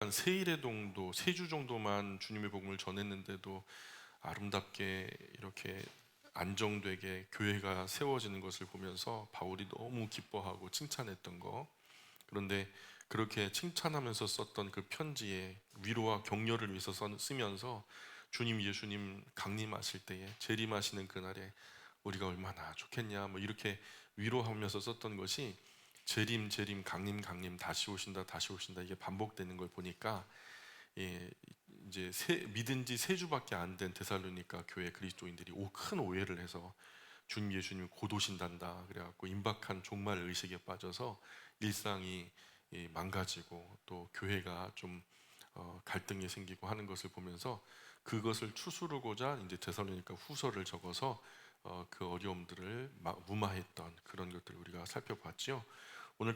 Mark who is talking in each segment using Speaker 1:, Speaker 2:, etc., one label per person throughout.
Speaker 1: 한 세일의 세 주 정도만 주님의 복음을 전했는데도 아름답게 이렇게 안정되게 교회가 세워지는 것을 보면서 바울이 너무 기뻐하고 칭찬했던 거. 그런데 그렇게 칭찬하면서 썼던 그 편지에 위로와 격려를 위해서 쓰면서 주님 예수님 강림하실 때에 재림하시는 그날에 우리가 얼마나 좋겠냐 뭐 이렇게 위로하면서 썼던 것이 재림 재림 강림 강림 다시 오신다 다시 오신다 이게 반복되는 걸 보니까 이제 믿은 지 세 주밖에 안 된 데살로니가 교회 그리스도인들이 큰 오해를 해서 주님 예수님이 곧 오신단다 그래갖고 임박한 종말 의식에 빠져서 일상이 망가지고 또 교회가 좀 갈등이 생기고 하는 것을 보면서 그것을 추스르고자 이제 데살로니가 후서를 적어서 그 어려움들을 무마했던 그런 것들을 우리가 살펴봤죠. 오늘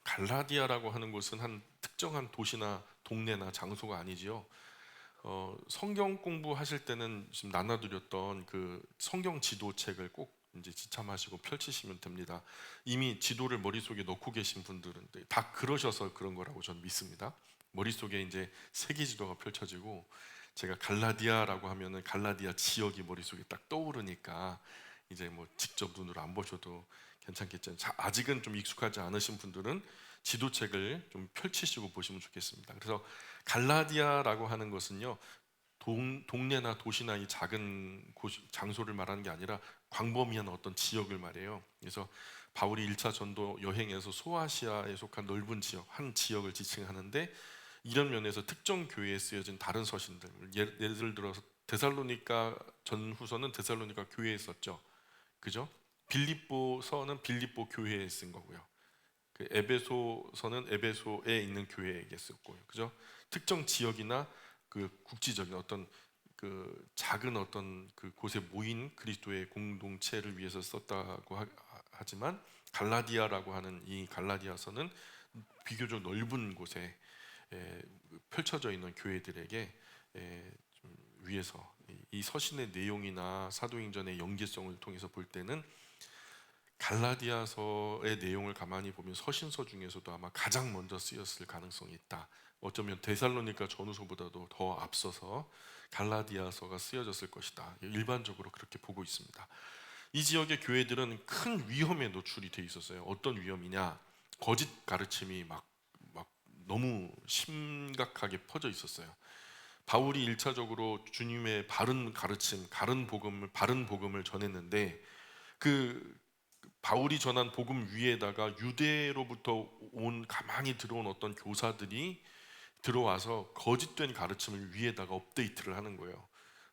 Speaker 1: 갈라디아라고 하는 곳은 한 특정한 도시나 동네나 장소가 아니지요. 성경 공부하실 때는 지금 나눠드렸던 그 성경 지도책을 꼭 이제 지참하시고 펼치시면 됩니다. 이미 지도를 머릿속에 넣고 계신 분들은 다 그러셔서 그런 거라고 저는 믿습니다. 머릿속에 이제 세계 지도가 펼쳐지고 제가 갈라디아라고 하면은 갈라디아 지역이 머릿속에 딱 떠오르니까 이제 뭐 직접 눈으로 안 보셔도 괜찮겠죠. 아직은 좀 익숙하지 않으신 분들은 지도책을 좀 펼치시고 보시면 좋겠습니다. 그래서 갈라디아라고 하는 것은요, 동네나 도시나 이 작은 장소를 말하는 게 아니라 광범위한 어떤 지역을 말해요. 그래서 바울이 1차 전도 여행에서 소아시아에 속한 넓은 지역, 한 지역을 지칭하는데 이런 면에서 특정 교회에 쓰여진 다른 서신들, 예를 들어서 데살로니가 전후서는 데살로니가 교회에 썼죠. 그죠? 빌립보서는 빌립보 교회에 쓴 거고요. 그 에베소서는 에베소에 있는 교회에게 썼고요. 그죠? 특정 지역이나 그 국지적인 어떤 그 작은 어떤 그 곳에 모인 그리스도의 공동체를 위해서 썼다고 하지만 갈라디아라고 하는 이 갈라디아서는 비교적 넓은 곳에 펼쳐져 있는 교회들에게 좀 위해서 이 서신의 내용이나 사도행전의 연계성을 통해서 볼 때는 갈라디아서의 내용을 가만히 보면 서신서 중에서도 아마 가장 먼저 쓰였을 가능성이 있다. 어쩌면 데살로니가 전후서보다도 더 앞서서 갈라디아서가 쓰여졌을 것이다. 일반적으로 그렇게 보고 있습니다. 이 지역의 교회들은 큰 위험에 노출이 돼 있었어요. 어떤 위험이냐? 거짓 가르침이 막 너무 심각하게 퍼져 있었어요. 바울이 1차적으로 주님의 바른 가르침, 바른 복음을 전했는데 그 바울이 전한 복음 위에다가 유대로부터 가만히 들어온 어떤 교사들이 들어와서 거짓된 가르침을 위에다가 업데이트를 하는 거예요.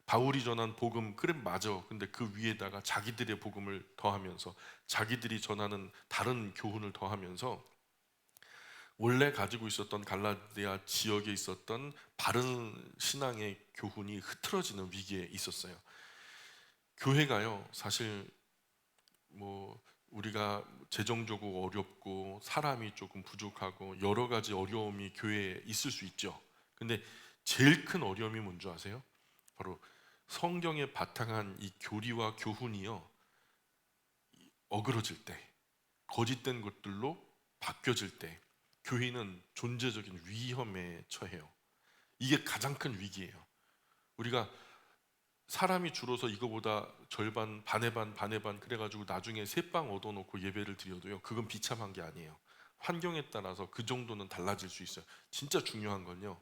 Speaker 1: 바울이 전한 복음 그래 맞아. 근데 그 위에다가 자기들의 복음을 더하면서 자기들이 전하는 다른 교훈을 더하면서 원래 가지고 있었던 갈라디아 지역에 있었던 바른 신앙의 교훈이 흐트러지는 위기에 있었어요. 교회가요, 사실 뭐 우리가 재정적으로 어렵고 사람이 조금 부족하고 여러 가지 어려움이 교회에 있을 수 있죠. 근데 제일 큰 어려움이 뭔지 아세요? 바로 성경에 바탕한 이 교리와 교훈이요, 어그러질 때, 거짓된 것들로 바뀌어질 때 교회는 존재적인 위험에 처해요. 이게 가장 큰 위기예요. 우리가 사람이 줄어서 이거보다 절반, 반의 반, 반의 반 그래가지고 나중에 새빵 얻어놓고 예배를 드려도요, 그건 비참한 게 아니에요. 환경에 따라서 그 정도는 달라질 수 있어요. 진짜 중요한 건요,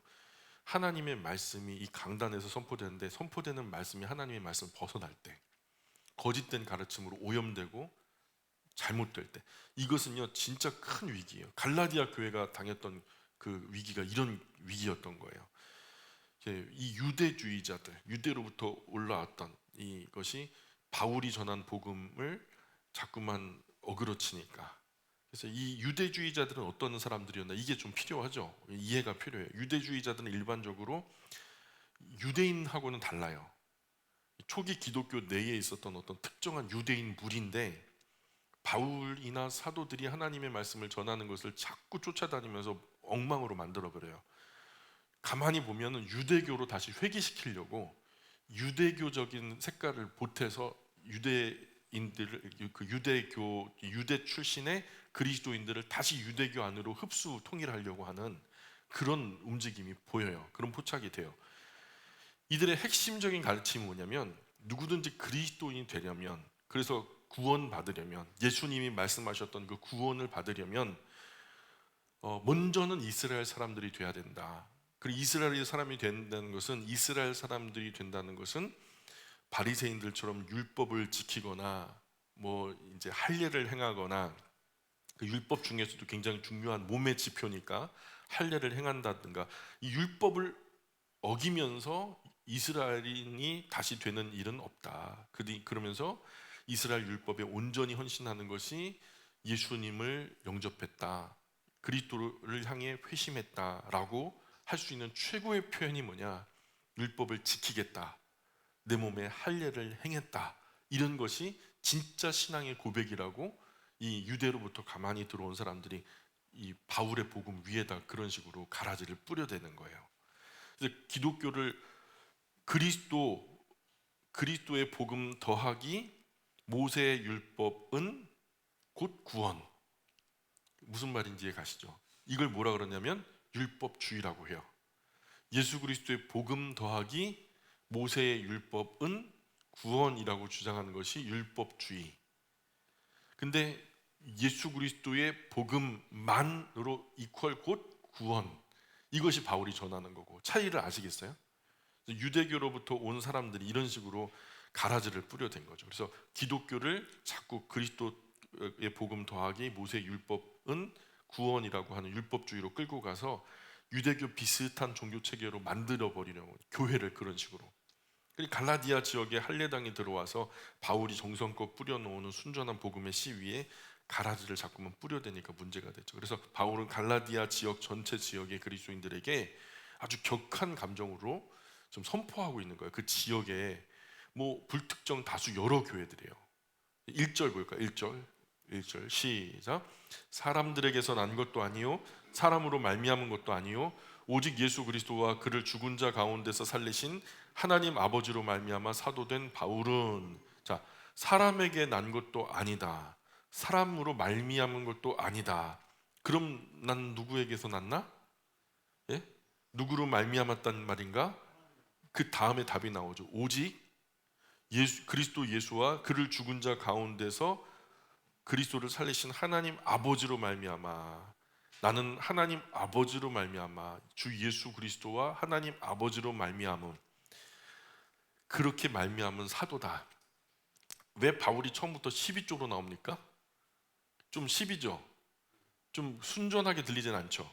Speaker 1: 하나님의 말씀이 이 강단에서 선포되는데 선포되는 말씀이 하나님의 말씀을 벗어날 때, 거짓된 가르침으로 오염되고 잘못될 때, 이것은요 진짜 큰 위기예요. 갈라디아 교회가 당했던 그 위기가 이런 위기였던 거예요. 이 유대주의자들, 유대로부터 올라왔던 이것이 바울이 전한 복음을 자꾸만 어그러치니까, 그래서 이 유대주의자들은 어떤 사람들이었나, 이게 좀 필요하죠. 이해가 필요해요. 유대주의자들은 일반적으로 유대인하고는 달라요. 초기 기독교 내에 있었던 어떤 특정한 유대인 무리인데 바울이나 사도들이 하나님의 말씀을 전하는 것을 자꾸 쫓아다니면서 엉망으로 만들어버려요. 가만히 보면은 유대교로 다시 회귀시키려고 유대교적인 색깔을 보태서 유대인들을, 그 유대 출신의 그리스도인들을 다시 유대교 안으로 흡수 통일하려고 하는 그런 움직임이 보여요. 그런 포착이 돼요. 이들의 핵심적인 가르침이 뭐냐면 누구든지 그리스도인이 되려면, 그래서 구원 받으려면, 예수님이 말씀하셨던 그 구원을 받으려면 먼저는 이스라엘 사람들이 돼야 된다. 그리고 이스라엘 사람이 된다는 것은, 이스라엘 사람들이 된다는 것은 바리새인들처럼 율법을 지키거나 뭐 이제 할례를 행하거나, 그 율법 중에서도 굉장히 중요한 몸의 지표니까 할례를 행한다든가, 이 율법을 어기면서 이스라엘인이 다시 되는 일은 없다. 그러면서 이스라엘 율법에 온전히 헌신하는 것이 예수님을 영접했다, 그리스도를 향해 회심했다라고 할 수 있는 최고의 표현이 뭐냐? 율법을 지키겠다, 내 몸에 할례를 행했다, 이런 것이 진짜 신앙의 고백이라고 이 유대로부터 가만히 들어온 사람들이 이 바울의 복음 위에다 그런 식으로 가라지를 뿌려대는 거예요. 그래서 기독교를 그리스도의 복음 더하기 모세의 율법은 곧 구원. 무슨 말인지 가시죠? 이걸 뭐라 그러냐면 율법주의라고 해요. 예수 그리스도의 복음 더하기 모세의 율법은 구원이라고 주장하는 것이 율법주의. 근데 예수 그리스도의 복음만으로 이퀄 곧 구원, 이것이 바울이 전하는 거고, 차이를 아시겠어요? 유대교로부터 온 사람들이 이런 식으로 가라지를 뿌려댄 거죠. 그래서 기독교를 자꾸 그리스도의 복음 더하기 모세 율법은 구원이라고 하는 율법주의로 끌고 가서 유대교 비슷한 종교 체계로 만들어 버리려고, 교회를 그런 식으로. 그리고 갈라디아 지역에 할례당이 들어와서 바울이 정성껏 뿌려놓는 순전한 복음의 씨 위에 가라지를 자꾸만 뿌려대니까 문제가 됐죠. 그래서 바울은 갈라디아 지역 전체 지역의 그리스도인들에게 아주 격한 감정으로 좀 선포하고 있는 거예요. 그 지역에 뭐 불특정 다수 여러 교회들이에요. 1절 볼까요? 1절 시작. 사람들에게서 난 것도 아니요 사람으로 말미암은 것도 아니요 오직 예수 그리스도와 그를 죽은 자 가운데서 살리신 하나님 아버지로 말미암아 사도된 바울은, 자, 사람에게 난 것도 아니다, 사람으로 말미암은 것도 아니다. 그럼 난 누구에게서 났나? 예? 누구로 말미암았단 말인가? 그 다음에 답이 나오죠. 오직 그리스도 예수와 그를 죽은 자 가운데서 그리스도를 살리신 하나님 아버지로 말미암아. 나는 하나님 아버지로 말미암아, 주 예수 그리스도와 하나님 아버지로 말미암은, 그렇게 말미암은 사도다. 왜 바울이 처음부터 12조로 나옵니까? 좀 12죠. 좀 순전하게 들리진 않죠.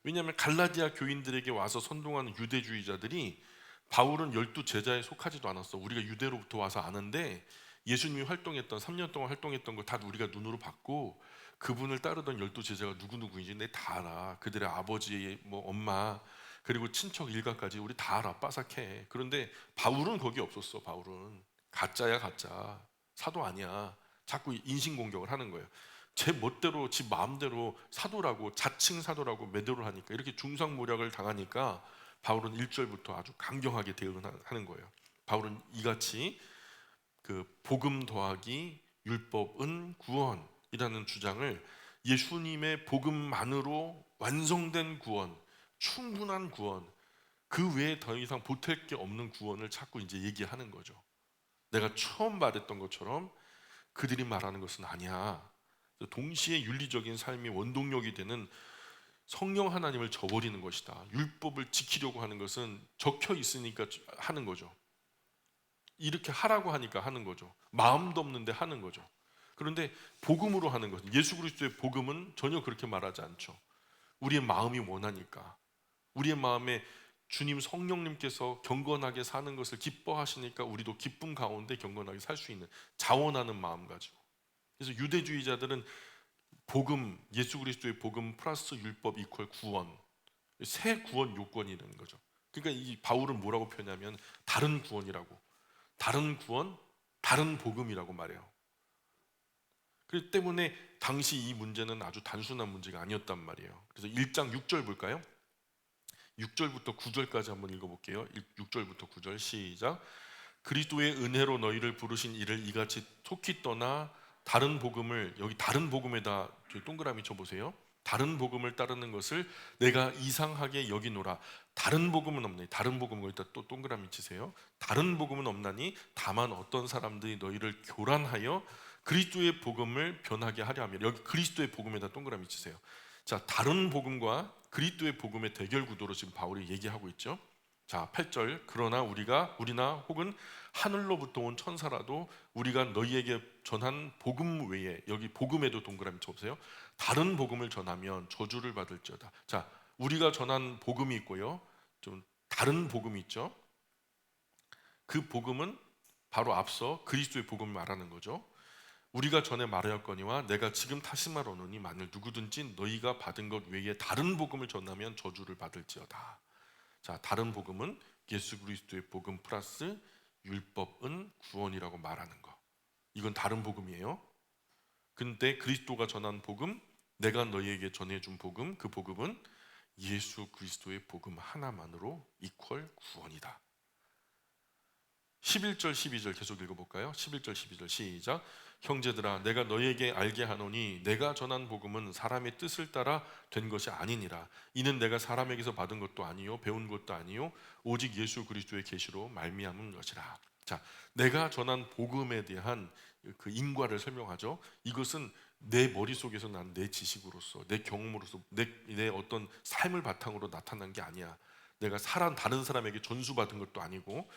Speaker 1: 왜냐하면 갈라디아 교인들에게 와서 선동하는 유대주의자들이 바울은 12제자에 속하지도 않았어. 우리가 유대로부터 와서 아는데 예수님이 활동했던 3년 동안 활동했던 거 다 우리가 눈으로 봤고, 그분을 따르던 12제자가 누구누구인지 내 다 알아. 그들의 아버지, 뭐 엄마, 그리고 친척 일가까지 우리 다 알아. 빠삭해. 그런데 바울은 거기 없었어. 바울은 가짜야, 가짜. 사도 아니야. 자꾸 인신공격을 하는 거예요. 제 멋대로, 지 마음대로 사도라고, 자칭 사도라고 매도를 하니까, 이렇게 중상모략을 당하니까 바울은 1절부터 아주 강경하게 대응하는 거예요. 바울은 이같이 그 복음 더하기 율법은 구원이라는 주장을, 예수님의 복음만으로 완성된 구원, 충분한 구원, 그 외에 더 이상 보탤 게 없는 구원을 자꾸 이제 얘기하는 거죠. 내가 처음 말했던 것처럼 그들이 말하는 것은 아니야. 동시에 윤리적인 삶이 원동력이 되는 성령 하나님을 저버리는 것이다. 율법을 지키려고 하는 것은 적혀 있으니까 하는 거죠. 이렇게 하라고 하니까 하는 거죠. 마음도 없는데 하는 거죠. 그런데 복음으로 하는 것은, 예수 그리스도의 복음은 전혀 그렇게 말하지 않죠. 우리의 마음이 원하니까, 우리의 마음에 주님 성령님께서 경건하게 사는 것을 기뻐하시니까 우리도 기쁨 가운데 경건하게 살 수 있는 자원하는 마음 가지고. 그래서 유대주의자들은 복음, 예수 그리스도의 복음 플러스 율법 이퀄 구원, 새 구원 요건이 있는 거죠. 그러니까 이 바울은 뭐라고 표현하면 다른 구원이라고, 다른 구원, 다른 복음이라고 말해요. 그렇기 때문에 당시 이 문제는 아주 단순한 문제가 아니었단 말이에요. 그래서 1장 6절 볼까요? 6절부터 9절까지 한번 읽어볼게요. 6절부터 9절 시작. 그리스도의 은혜로 너희를 부르신 이를 이같이 속히 떠나 다른 복음을, 여기 다른 복음에다 동그라미 쳐보세요. 다른 복음을 따르는 것을 내가 이상하게 여기노라. 다른 복음은 없네. 다른 복음은 거기다 또 동그라미 치세요. 다른 복음은 없나니 다만 어떤 사람들이 너희를 교란하여 그리스도의 복음을 변하게 하려 하며. 여기 그리스도의 복음에다 동그라미 치세요. 자, 다른 복음과 그리스도의 복음의 대결 구도로 지금 바울이 얘기하고 있죠. 자, 8절. 그러나 우리나 혹은 하늘로부터 온 천사라도 우리가 너희에게 전한 복음 외에, 여기 복음에도 동그라미 쳐보세요. 다른 복음을 전하면 저주를 받을지어다. 자, 우리가 전한 복음이 있고요, 좀 다른 복음이 있죠. 그 복음은 바로 앞서 그리스도의 복음을 말하는 거죠. 우리가 전에 말하였거니와 내가 지금 다시 말하노니 만일 누구든지 너희가 받은 것 외에 다른 복음을 전하면 저주를 받을지어다. 자, 다른 복음은 예수 그리스도의 복음 플러스 율법은 구원이라고 말하는 거. 이건 다른 복음이에요. 근데 그리스도가 전한 복음, 내가 너희에게 전해준 복음, 그 복음은 예수 그리스도의 복음 하나만으로 이퀄 구원이다. 11절 12절 계속 읽어볼까요? 11절 12절 시작. 형제들아 내가 너희에게 알게 하노니 내가 전한 복음은 사람의 뜻을 따라 된 것이 아니니라. 이는 내가 사람에게서 받은 것도 아니요 배운 것도 아니요 오직 예수 그리스도의 계시로 말미암은 것이라. 자, 내가 전한 복음에 대한 그 인과를 설명하죠. 이것은 내 머릿속에서 난 내 지식으로서, 내 경험으로서, 내 어떤 삶을 바탕으로 나타난 게 아니야. 내가 다른 사람에게 전수받은 것도 아니고,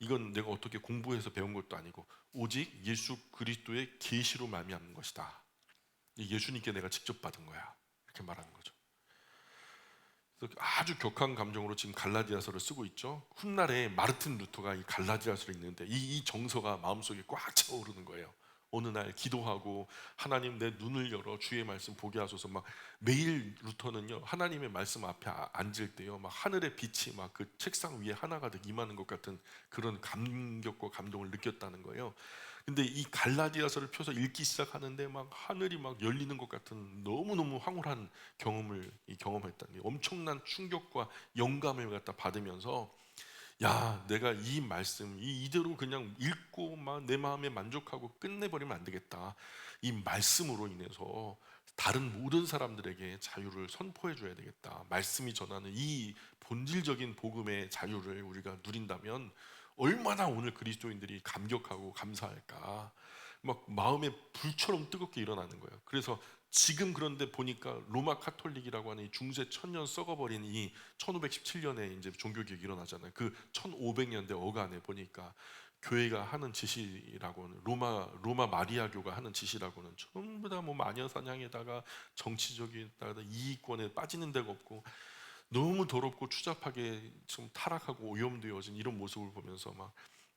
Speaker 1: 이건 내가 어떻게 공부해서 배운 것도 아니고 오직 예수 그리스도의 계시로 말미암는 것이다. 예수님께 내가 직접 받은 거야. 이렇게 말하는 거죠. 그래서 아주 격한 감정으로 지금 갈라디아서를 쓰고 있죠. 훗날에 마르틴 루터가 이 갈라디아서를 읽는데 이 정서가 마음속에 꽉 차오르는 거예요. 어느 날 기도하고 하나님 내 눈을 열어 주의 말씀 보게 하소서. 막 매일 루터는요 하나님의 말씀 앞에 앉을 때요 막 하늘의 빛이 막 그 책상 위에 하나가득 임하는 것 같은 그런 감격과 감동을 느꼈다는 거예요. 근데 이 갈라디아서를 펴서 읽기 시작하는데 막 하늘이 막 열리는 것 같은 너무너무 황홀한 경험을 경험했다는 게, 엄청난 충격과 영감을 갖다 받으면서 야, 내가 이 말씀 이대로 그냥 읽고 막 내 마음에 만족하고 끝내버리면 안 되겠다. 이 말씀으로 인해서 다른 모든 사람들에게 자유를 선포해 줘야 되겠다. 말씀이 전하는 이 본질적인 복음의 자유를 우리가 누린다면 얼마나 오늘 그리스도인들이 감격하고 감사할까. 막 마음에 불처럼 뜨겁게 일어나는 거예요. 그래서 지금 그런데 보니까 로마 카톨릭이라고 하는 이 중세 천년 썩어버린 이 1517년에 이제 종교개혁이 일어나잖아요. 그 1500년대 어간에 보니까 교회가 하는 짓이라고는 로마 마리아교가 하는 짓이라고는 전부 다 뭐 마녀 사냥에다가 정치적이다가 이익권에 빠지는 데가 없고 너무 더럽고 추잡하게 좀 타락하고 오염되어진 이런 모습을 보면서 막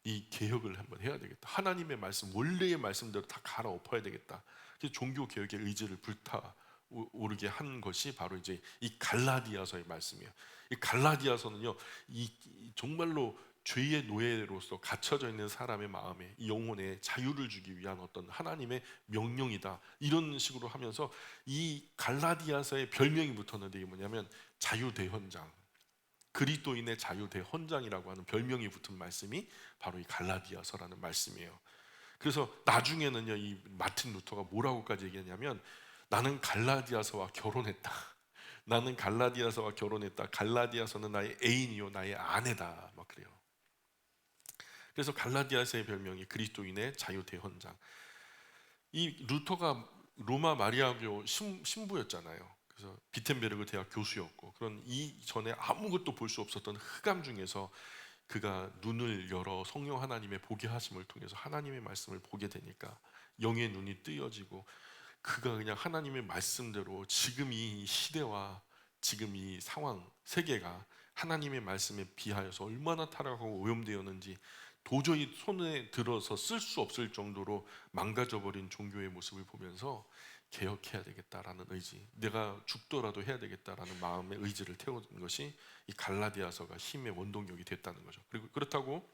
Speaker 1: 이 개혁을 한번 해야 되겠다. 하나님의 말씀 원래의 말씀대로 다 갈아엎어야 되겠다. 그래서 종교 개혁의 의지를 불타오르게 한 것이 바로 이제 이 갈라디아서의 말씀이에요. 이 갈라디아서는요, 정말로 죄의 노예로서 갇혀져 있는 사람의 마음에, 이 영혼에 자유를 주기 위한 어떤 하나님의 명령이다. 이런 식으로 하면서 이 갈라디아서의 별명이 붙었는데 이게 뭐냐면 자유대헌장, 그리스도인의 자유대헌장이라고 하는 별명이 붙은 말씀이 바로 이 갈라디아서라는 말씀이에요. 그래서 나중에는요 이 마틴 루터가 뭐라고까지 얘기했냐면 나는 갈라디아서와 결혼했다. 나는 갈라디아서와 결혼했다. 갈라디아서는 나의 애인이요 나의 아내다. 막 그래요. 그래서 갈라디아서의 별명이 그리스도인의 자유대헌장. 이 루터가 로마 마리아교 신부였잖아요. 그래서 비텐베르그 대학 교수였고, 그런 이전에 아무것도 볼 수 없었던 흑암 중에서 그가 눈을 열어 성령 하나님의 보게 하심을 통해서 하나님의 말씀을 보게 되니까 영의 눈이 뜨여지고, 그가 그냥 하나님의 말씀대로 지금 이 시대와 지금 이 상황, 세계가 하나님의 말씀에 비하여서 얼마나 타락하고 오염되었는지 도저히 손에 들어서 쓸 수 없을 정도로 망가져버린 종교의 모습을 보면서 개혁해야 되겠다라는 의지, 내가 죽더라도 해야 되겠다라는 마음의 의지를 태운 것이 이 갈라디아서가 힘의 원동력이 됐다는 거죠. 그리고 그렇다고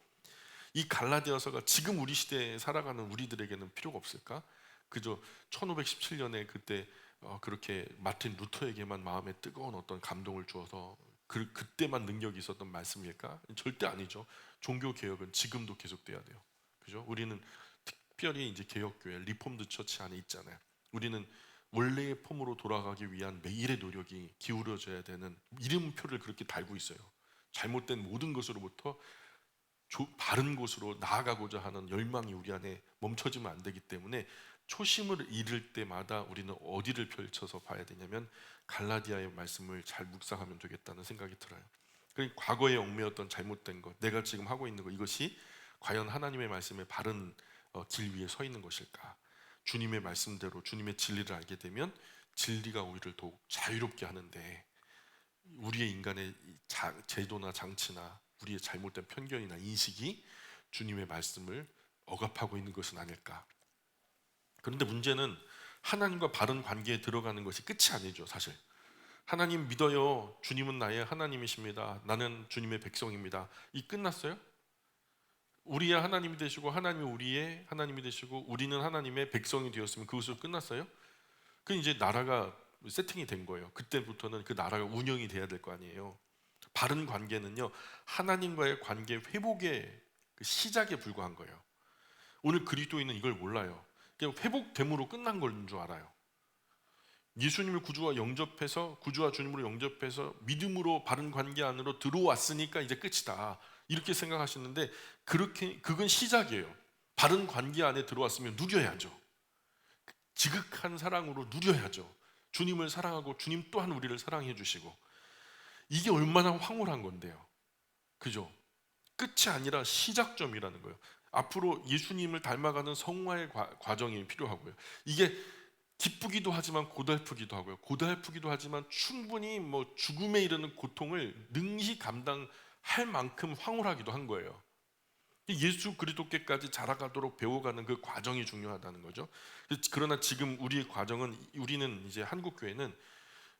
Speaker 1: 이 갈라디아서가 지금 우리 시대에 살아가는 우리들에게는 필요가 없을까? 그저 1517년에 그때 그렇게 마틴 루터에게만 마음에 뜨거운 어떤 감동을 주어서 그때만 능력이 있었던 말씀일까? 절대 아니죠. 종교 개혁은 지금도 계속돼야 돼요. 그죠? 우리는 특별히 이제 개혁교회 리폼드 처치 안에 있잖아요. 우리는 원래의 폼으로 돌아가기 위한 매일의 노력이 기울어져야 되는 이름표를 그렇게 달고 있어요. 잘못된 모든 것으로부터 바른 곳으로 나아가고자 하는 열망이 우리 안에 멈춰지면 안 되기 때문에 초심을 잃을 때마다 우리는 어디를 펼쳐서 봐야 되냐면 갈라디아의 말씀을 잘 묵상하면 되겠다는 생각이 들어요. 그러니까 과거에 얽매였던 잘못된 것, 내가 지금 하고 있는 것, 이것이 과연 하나님의 말씀의 바른 길 위에 서 있는 것일까? 주님의 말씀대로 주님의 진리를 알게 되면 진리가 우리를 더욱 자유롭게 하는데, 우리의 인간의 제도나 장치나 우리의 잘못된 편견이나 인식이 주님의 말씀을 억압하고 있는 것은 아닐까. 그런데 문제는 하나님과 바른 관계에 들어가는 것이 끝이 아니죠. 사실 하나님 믿어요, 주님은 나의 하나님이십니다, 나는 주님의 백성입니다, 이 끝났어요? 우리의 하나님이 되시고 하나님이 우리의 하나님이 되시고 우리는 하나님의 백성이 되었으면 그것으로 끝났어요? 그 이제 나라가 세팅이 된 거예요. 그때부터는 그 나라가 운영이 돼야 될 거 아니에요. 바른 관계는요, 하나님과의 관계 회복의 그 시작에 불과한 거예요. 오늘 그리스도인은 이걸 몰라요. 그냥 회복됨으로 끝난 걸 줄 알아요. 예수님을 구주와 영접해서, 구주와 주님으로 영접해서 믿음으로 바른 관계 안으로 들어왔으니까 이제 끝이다, 이렇게 생각하시는데, 그건 시작이에요. 바른 관계 안에 들어왔으면 누려야죠. 지극한 사랑으로 누려야죠. 주님을 사랑하고 주님 또한 우리를 사랑해 주시고, 이게 얼마나 황홀한 건데요. 그죠? 끝이 아니라 시작점이라는 거예요. 앞으로 예수님을 닮아가는 성화의 과정이 필요하고요. 이게 기쁘기도 하지만 고달프기도 하고요. 고달프기도 하지만 충분히 죽음에 이르는 고통을 능히 감당할 만큼 황홀하기도 한 거예요. 예수 그리스도께까지 자라가도록 배워가는 그 과정이 중요하다는 거죠. 그러나 지금 우리의 과정은, 우리는 이제 한국 교회는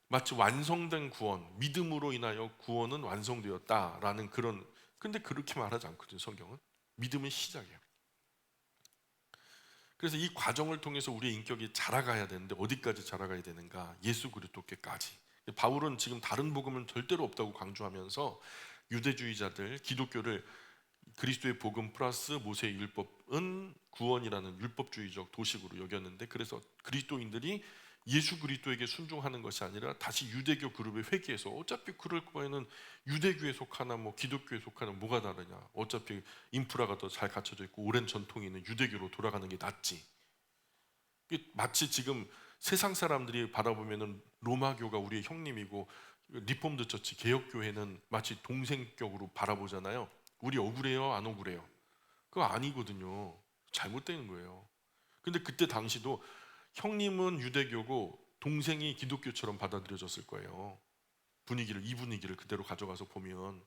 Speaker 1: 마치 완성된 구원, 믿음으로 인하여 구원은 완성되었다라는 그런, 근데 그렇게 말하지 않거든요. 성경은 믿음은 시작이에요. 그래서 이 과정을 통해서 우리의 인격이 자라가야 되는데, 어디까지 자라가야 되는가? 예수 그리스도께까지. 바울은 지금 다른 복음은 절대로 없다고 강조하면서 유대주의자들, 기독교를 그리스도의 복음 플러스 모세의 율법은 구원이라는 율법주의적 도식으로 여겼는데, 그래서 그리스도인들이 예수 그리스도에게 순종하는 것이 아니라 다시 유대교 그룹에 회귀해서, 어차피 그럴 거에는 유대교에 속하나 기독교에 속하나 뭐가 다르냐, 어차피 인프라가 더 잘 갖춰져 있고 오랜 전통이 있는 유대교로 돌아가는 게 낫지. 마치 지금 세상 사람들이 바라보면은 로마교가 우리의 형님이고 리폼드 처치 개혁교회는 마치 동생격으로 바라보잖아요. 우리 억울해요, 안 억울해요? 그거 아니거든요. 잘못되는 거예요. 근데 그때 당시도 형님은 유대교고 동생이 기독교처럼 받아들여졌을 거예요. 이 분위기를 그대로 가져가서 보면.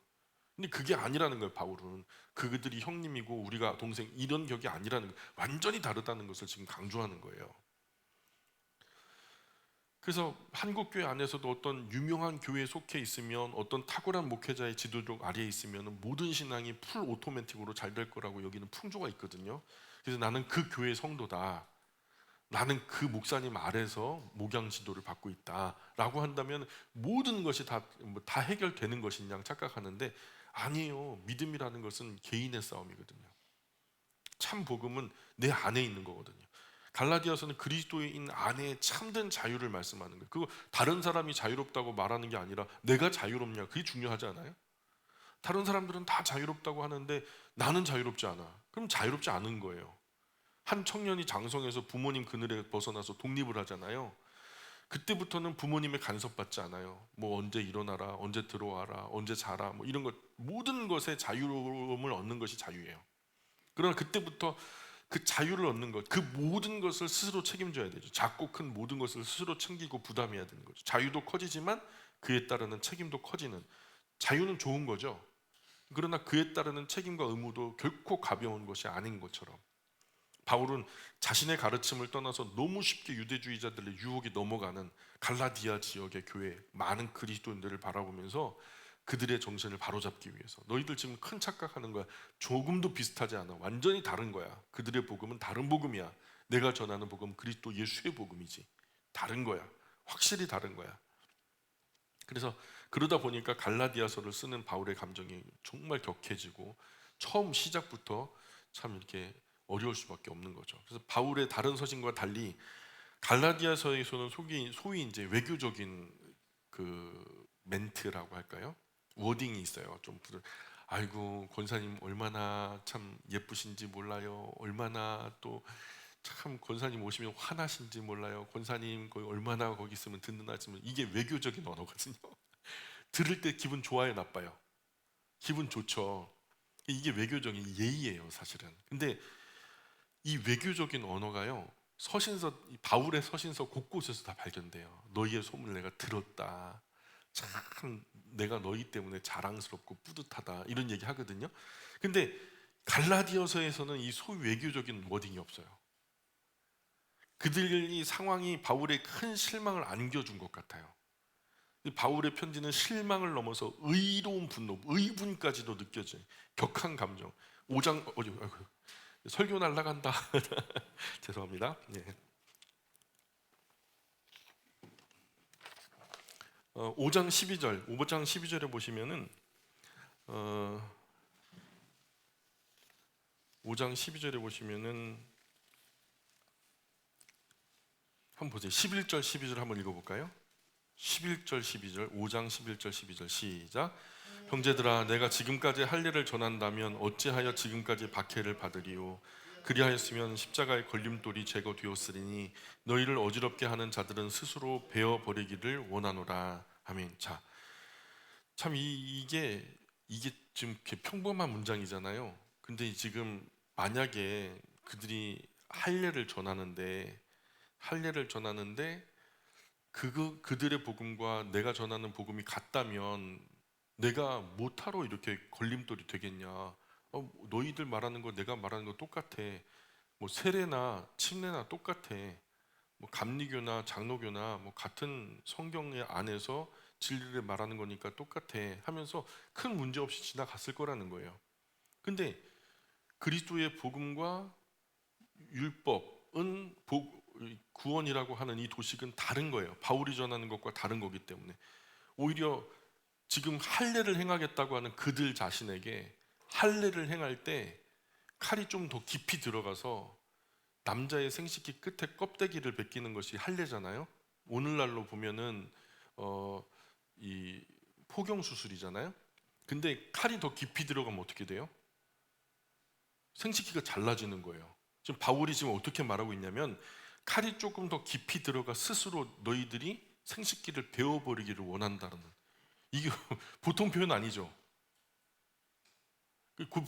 Speaker 1: 근데 그게 아니라는 거예요. 바울은 그들이 형님이고 우리가 동생, 이런 격이 아니라는 거예요. 완전히 다르다는 것을 지금 강조하는 거예요. 그래서 한국교회 안에서도 어떤 유명한 교회에 속해 있으면, 어떤 탁월한 목회자의 지도력 아래에 있으면 모든 신앙이 풀 오토매틱으로 잘 될 거라고 여기는 풍조가 있거든요. 그래서 나는 그 교회 성도다, 나는 그 목사님 아래서 목양 지도를 받고 있다라고 한다면 모든 것이 다 해결되는 것인 양 착각하는데, 아니에요. 믿음이라는 것은 개인의 싸움이거든요. 참 복음은 내 안에 있는 거거든요. 갈라디아서는 그리스도인 안에 참된 자유를 말씀하는 거예요. 그거 다른 사람이 자유롭다고 말하는 게 아니라 내가 자유롭냐, 그게 중요하지 않아요? 다른 사람들은 다 자유롭다고 하는데 나는 자유롭지 않아. 그럼 자유롭지 않은 거예요. 한 청년이 장성해서 부모님 그늘에 벗어나서 독립을 하잖아요. 그때부터는 부모님의 간섭받지 않아요. 언제 일어나라, 언제 들어와라, 언제 자라, 이런 것, 모든 것에 자유로움을 얻는 것이 자유예요. 그러나 그때부터 그 자유를 얻는 것, 그 모든 것을 스스로 책임져야 되죠. 작고 큰 모든 것을 스스로 챙기고 부담해야 되는 거죠. 자유도 커지지만 그에 따르는 책임도 커지는, 자유는 좋은 거죠. 그러나 그에 따르는 책임과 의무도 결코 가벼운 것이 아닌 것처럼, 바울은 자신의 가르침을 떠나서 너무 쉽게 유대주의자들의 유혹이 넘어가는 갈라디아 지역의 교회 많은 그리스도인들을 바라보면서 그들의 정신을 바로잡기 위해서, 너희들 지금 큰 착각하는 거야. 조금도 비슷하지 않아. 완전히 다른 거야. 그들의 복음은 다른 복음이야. 내가 전하는 복음 그리스도 예수의 복음이지. 다른 거야. 확실히 다른 거야. 그래서 그러다 보니까 갈라디아서를 쓰는 바울의 감정이 정말 격해지고 처음 시작부터 참 이렇게 어려울 수밖에 없는 거죠. 그래서 바울의 다른 서신과 달리 갈라디아서에서는 소위 이제 외교적인 그 멘트라고 할까요? 워딩이 있어요. 아이고 권사님 얼마나 참 예쁘신지 몰라요. 얼마나 또 참 권사님 오시면 화나신지 몰라요. 권사님 거기 얼마나 거기 있으면 든든하지만, 이게 외교적인 언어거든요. 들을 때 기분 좋아요, 나빠요? 기분 좋죠. 이게 외교적인 예의예요, 사실은. 근데 이 외교적인 언어가요, 이 바울의 서신서 곳곳에서 다 발견돼요. 너희의 소문을 내가 들었다. 참 내가 너희 때문에 자랑스럽고 뿌듯하다, 이런 얘기 하거든요. 근데 갈라디아서에서는 이 소위 외교적인 워딩이 없어요. 그들이 상황이 바울의 큰 실망을 안겨준 것 같아요. 바울의 편지는 실망을 넘어서 의로운 분노, 의분까지도 느껴져요. 격한 감정. 5장 설교 날라간다. 죄송합니다. 네. 5장 12절에 보시면은 5장 12절에 보시면은 한번 보세요. 11절 12절 한번 읽어볼까요? 11절 12절 5장 11절 12절 시작. 형제들아, 내가 지금까지 할 일을 전한다면 어찌하여 지금까지 박해를 받으리요? 그리하였으면 십자가의 걸림돌이 제거되었으리니 너희를 어지럽게 하는 자들은 스스로 베어 버리기를 원하노라. 아멘. 자, 참 이게 지금 이렇게 평범한 문장이잖아요. 근데 지금 만약에 그들이 할례를 전하는데 그들의 복음과 내가 전하는 복음이 같다면 내가 못하러 이렇게 걸림돌이 되겠냐? 너희들 말하는 거 내가 말하는 거 똑같아. 뭐 세례나 침례나 똑같아. 뭐 감리교나 장로교나 뭐 같은 성경의 안에서 진리를 말하는 거니까 똑같아 하면서 큰 문제 없이 지나갔을 거라는 거예요. 근데 그리스도의 복음과 율법은 구원이라고 하는 이 도식은 다른 거예요. 바울이 전하는 것과 다른 거기 때문에 오히려 지금 할례를 행하겠다고 하는 그들 자신에게 할례를 행할 때 칼이 좀 더 깊이 들어가서 남자의 생식기 끝에 껍데기를 벗기는 것이 할례잖아요. 오늘날로 보면은 이 포경 수술이잖아요. 근데 칼이 더 깊이 들어가면 어떻게 돼요? 생식기가 잘라지는 거예요. 지금 바울이 지금 어떻게 말하고 있냐면, 칼이 조금 더 깊이 들어가 스스로 너희들이 생식기를 베어버리기를 원한다는, 이게 보통 표현 아니죠.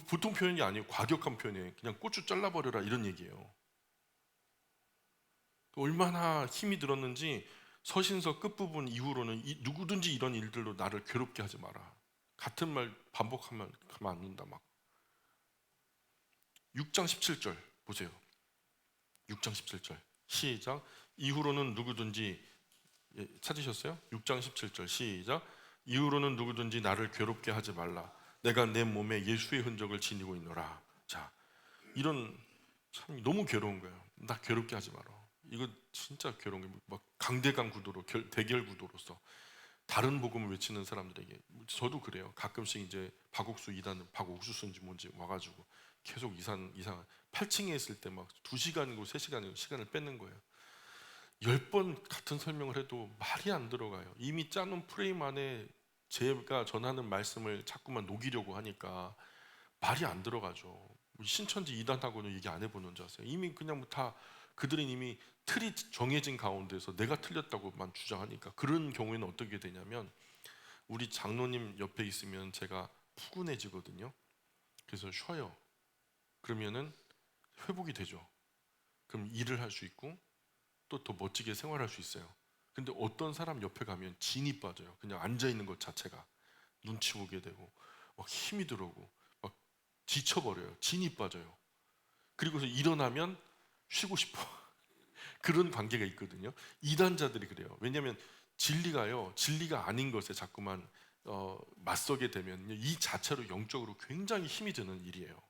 Speaker 1: 보통 표현이 아니에요. 과격한 표현이에요. 그냥 고추 잘라버려라 이런 얘기예요. 얼마나 힘이 들었는지 서신서 끝부분 이후로는 누구든지 이런 일들로 나를 괴롭게 하지 마라. 같은 말 반복하면 가만 안 둔다 막. 6장 17절 보세요. 6장 17절 시작. 이후로는 누구든지, 찾으셨어요? 6장 17절 시작. 이후로는 누구든지 나를 괴롭게 하지 말라. 내가 내 몸에 예수의 흔적을 지니고 있노라. 자, 이런 참 너무 괴로운 거예요. 나 괴롭게 하지 마라. 이거 진짜 괴로운 게, 막 강대강 구도로 대결 구도로서 다른 복음을 외치는 사람들에게, 저도 그래요. 가끔씩 이제 박옥수인지 뭔지 와가지고 계속 이상 8층에 있을 때 막 2시간이고 3시간이고 시간을 뺏는 거예요. 10번 같은 설명을 해도 말이 안 들어가요. 이미 짜놓은 프레임 안에 제가 전하는 말씀을 자꾸만 녹이려고 하니까 말이 안 들어가죠. 신천지 이단하고는 얘기 안 해보는 줄 아세요? 이미 그냥 다 그들은 이미 틀이 정해진 가운데서 내가 틀렸다고만 주장하니까. 그런 경우에는 어떻게 되냐면, 우리 장로님 옆에 있으면 제가 푸근해지거든요. 그래서 쉬어요. 그러면은 회복이 되죠. 그럼 일을 할 수 있고 또 더 멋지게 생활할 수 있어요. 근데 어떤 사람 옆에 가면 진이 빠져요. 그냥 앉아 있는 것 자체가 눈치 보게 되고 막 힘이 들어오고 막 지쳐버려요. 진이 빠져요. 그리고서 일어나면 쉬고 싶어. 그런 관계가 있거든요. 이단자들이 그래요. 왜냐하면 진리가 아닌 것에 자꾸만 맞서게 되면 이 자체로 영적으로 굉장히 힘이 드는 일이에요.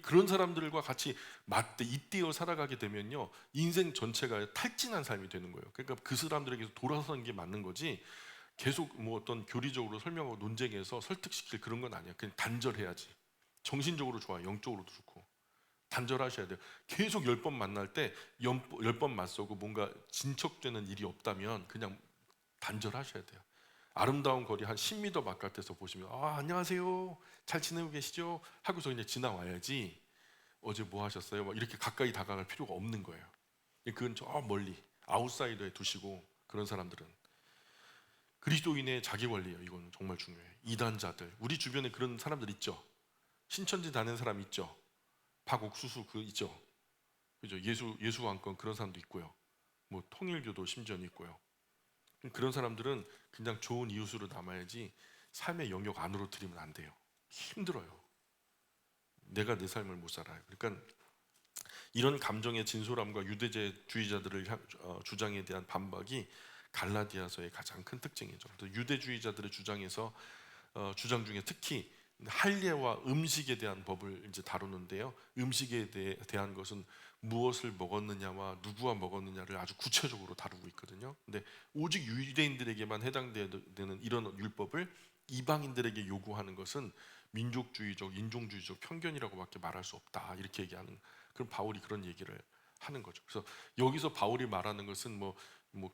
Speaker 1: 그런 사람들과 같이 잇대어 살아가게 되면요, 인생 전체가 탈진한 삶이 되는 거예요. 그러니까 그 사람들에게서 돌아서는 게 맞는 거지, 계속 뭐 어떤 교리적으로 설명하고 논쟁해서 설득시킬 그런 건 아니야. 그냥 단절해야지. 정신적으로 좋아, 영적으로도 좋고 단절하셔야 돼요. 계속 10번 만날 때 10번 맞서고 뭔가 진척되는 일이 없다면 그냥 단절하셔야 돼요. 아름다운 거리 한 10m 바깥에서 보시면 안녕하세요, 잘 지내고 계시죠? 하고서 그냥 지나와야지 어제 뭐 하셨어요? 막 이렇게 가까이 다가갈 필요가 없는 거예요. 그건 저 멀리 아웃사이더에 두시고. 그런 사람들은 그리스도인의 자기 관리예요. 이건 정말 중요해요. 이단자들, 우리 주변에 그런 사람들 있죠. 신천지 다니는 사람 있죠. 박옥수수 그 있죠. 그죠? 예수 안건 그런 사람도 있고요. 뭐 통일교도 심지어 있고요. 그런 사람들은 그냥 좋은 이웃으로 남아야지 삶의 영역 안으로 들이면 안 돼요. 힘들어요. 내가 내 삶을 못 살아요. 그러니까 이런 감정의 진솔함과 유대주의자들의 주장에 대한 반박이 갈라디아서의 가장 큰 특징이죠. 유대주의자들의 주장 중에 특히 할례와 음식에 대한 법을 이제 다루는데요. 음식에 대한 것은 무엇을 먹었느냐와 누구와 먹었느냐를 아주 구체적으로 다루고 있거든요. 근데 오직 유대인들에게만 해당되는 이런 율법을 이방인들에게 요구하는 것은 민족주의적, 인종주의적 편견이라고밖에 말할 수 없다. 이렇게 얘기하는, 그럼 바울이 그런 얘기를 하는 거죠. 그래서 여기서 바울이 말하는 것은 뭐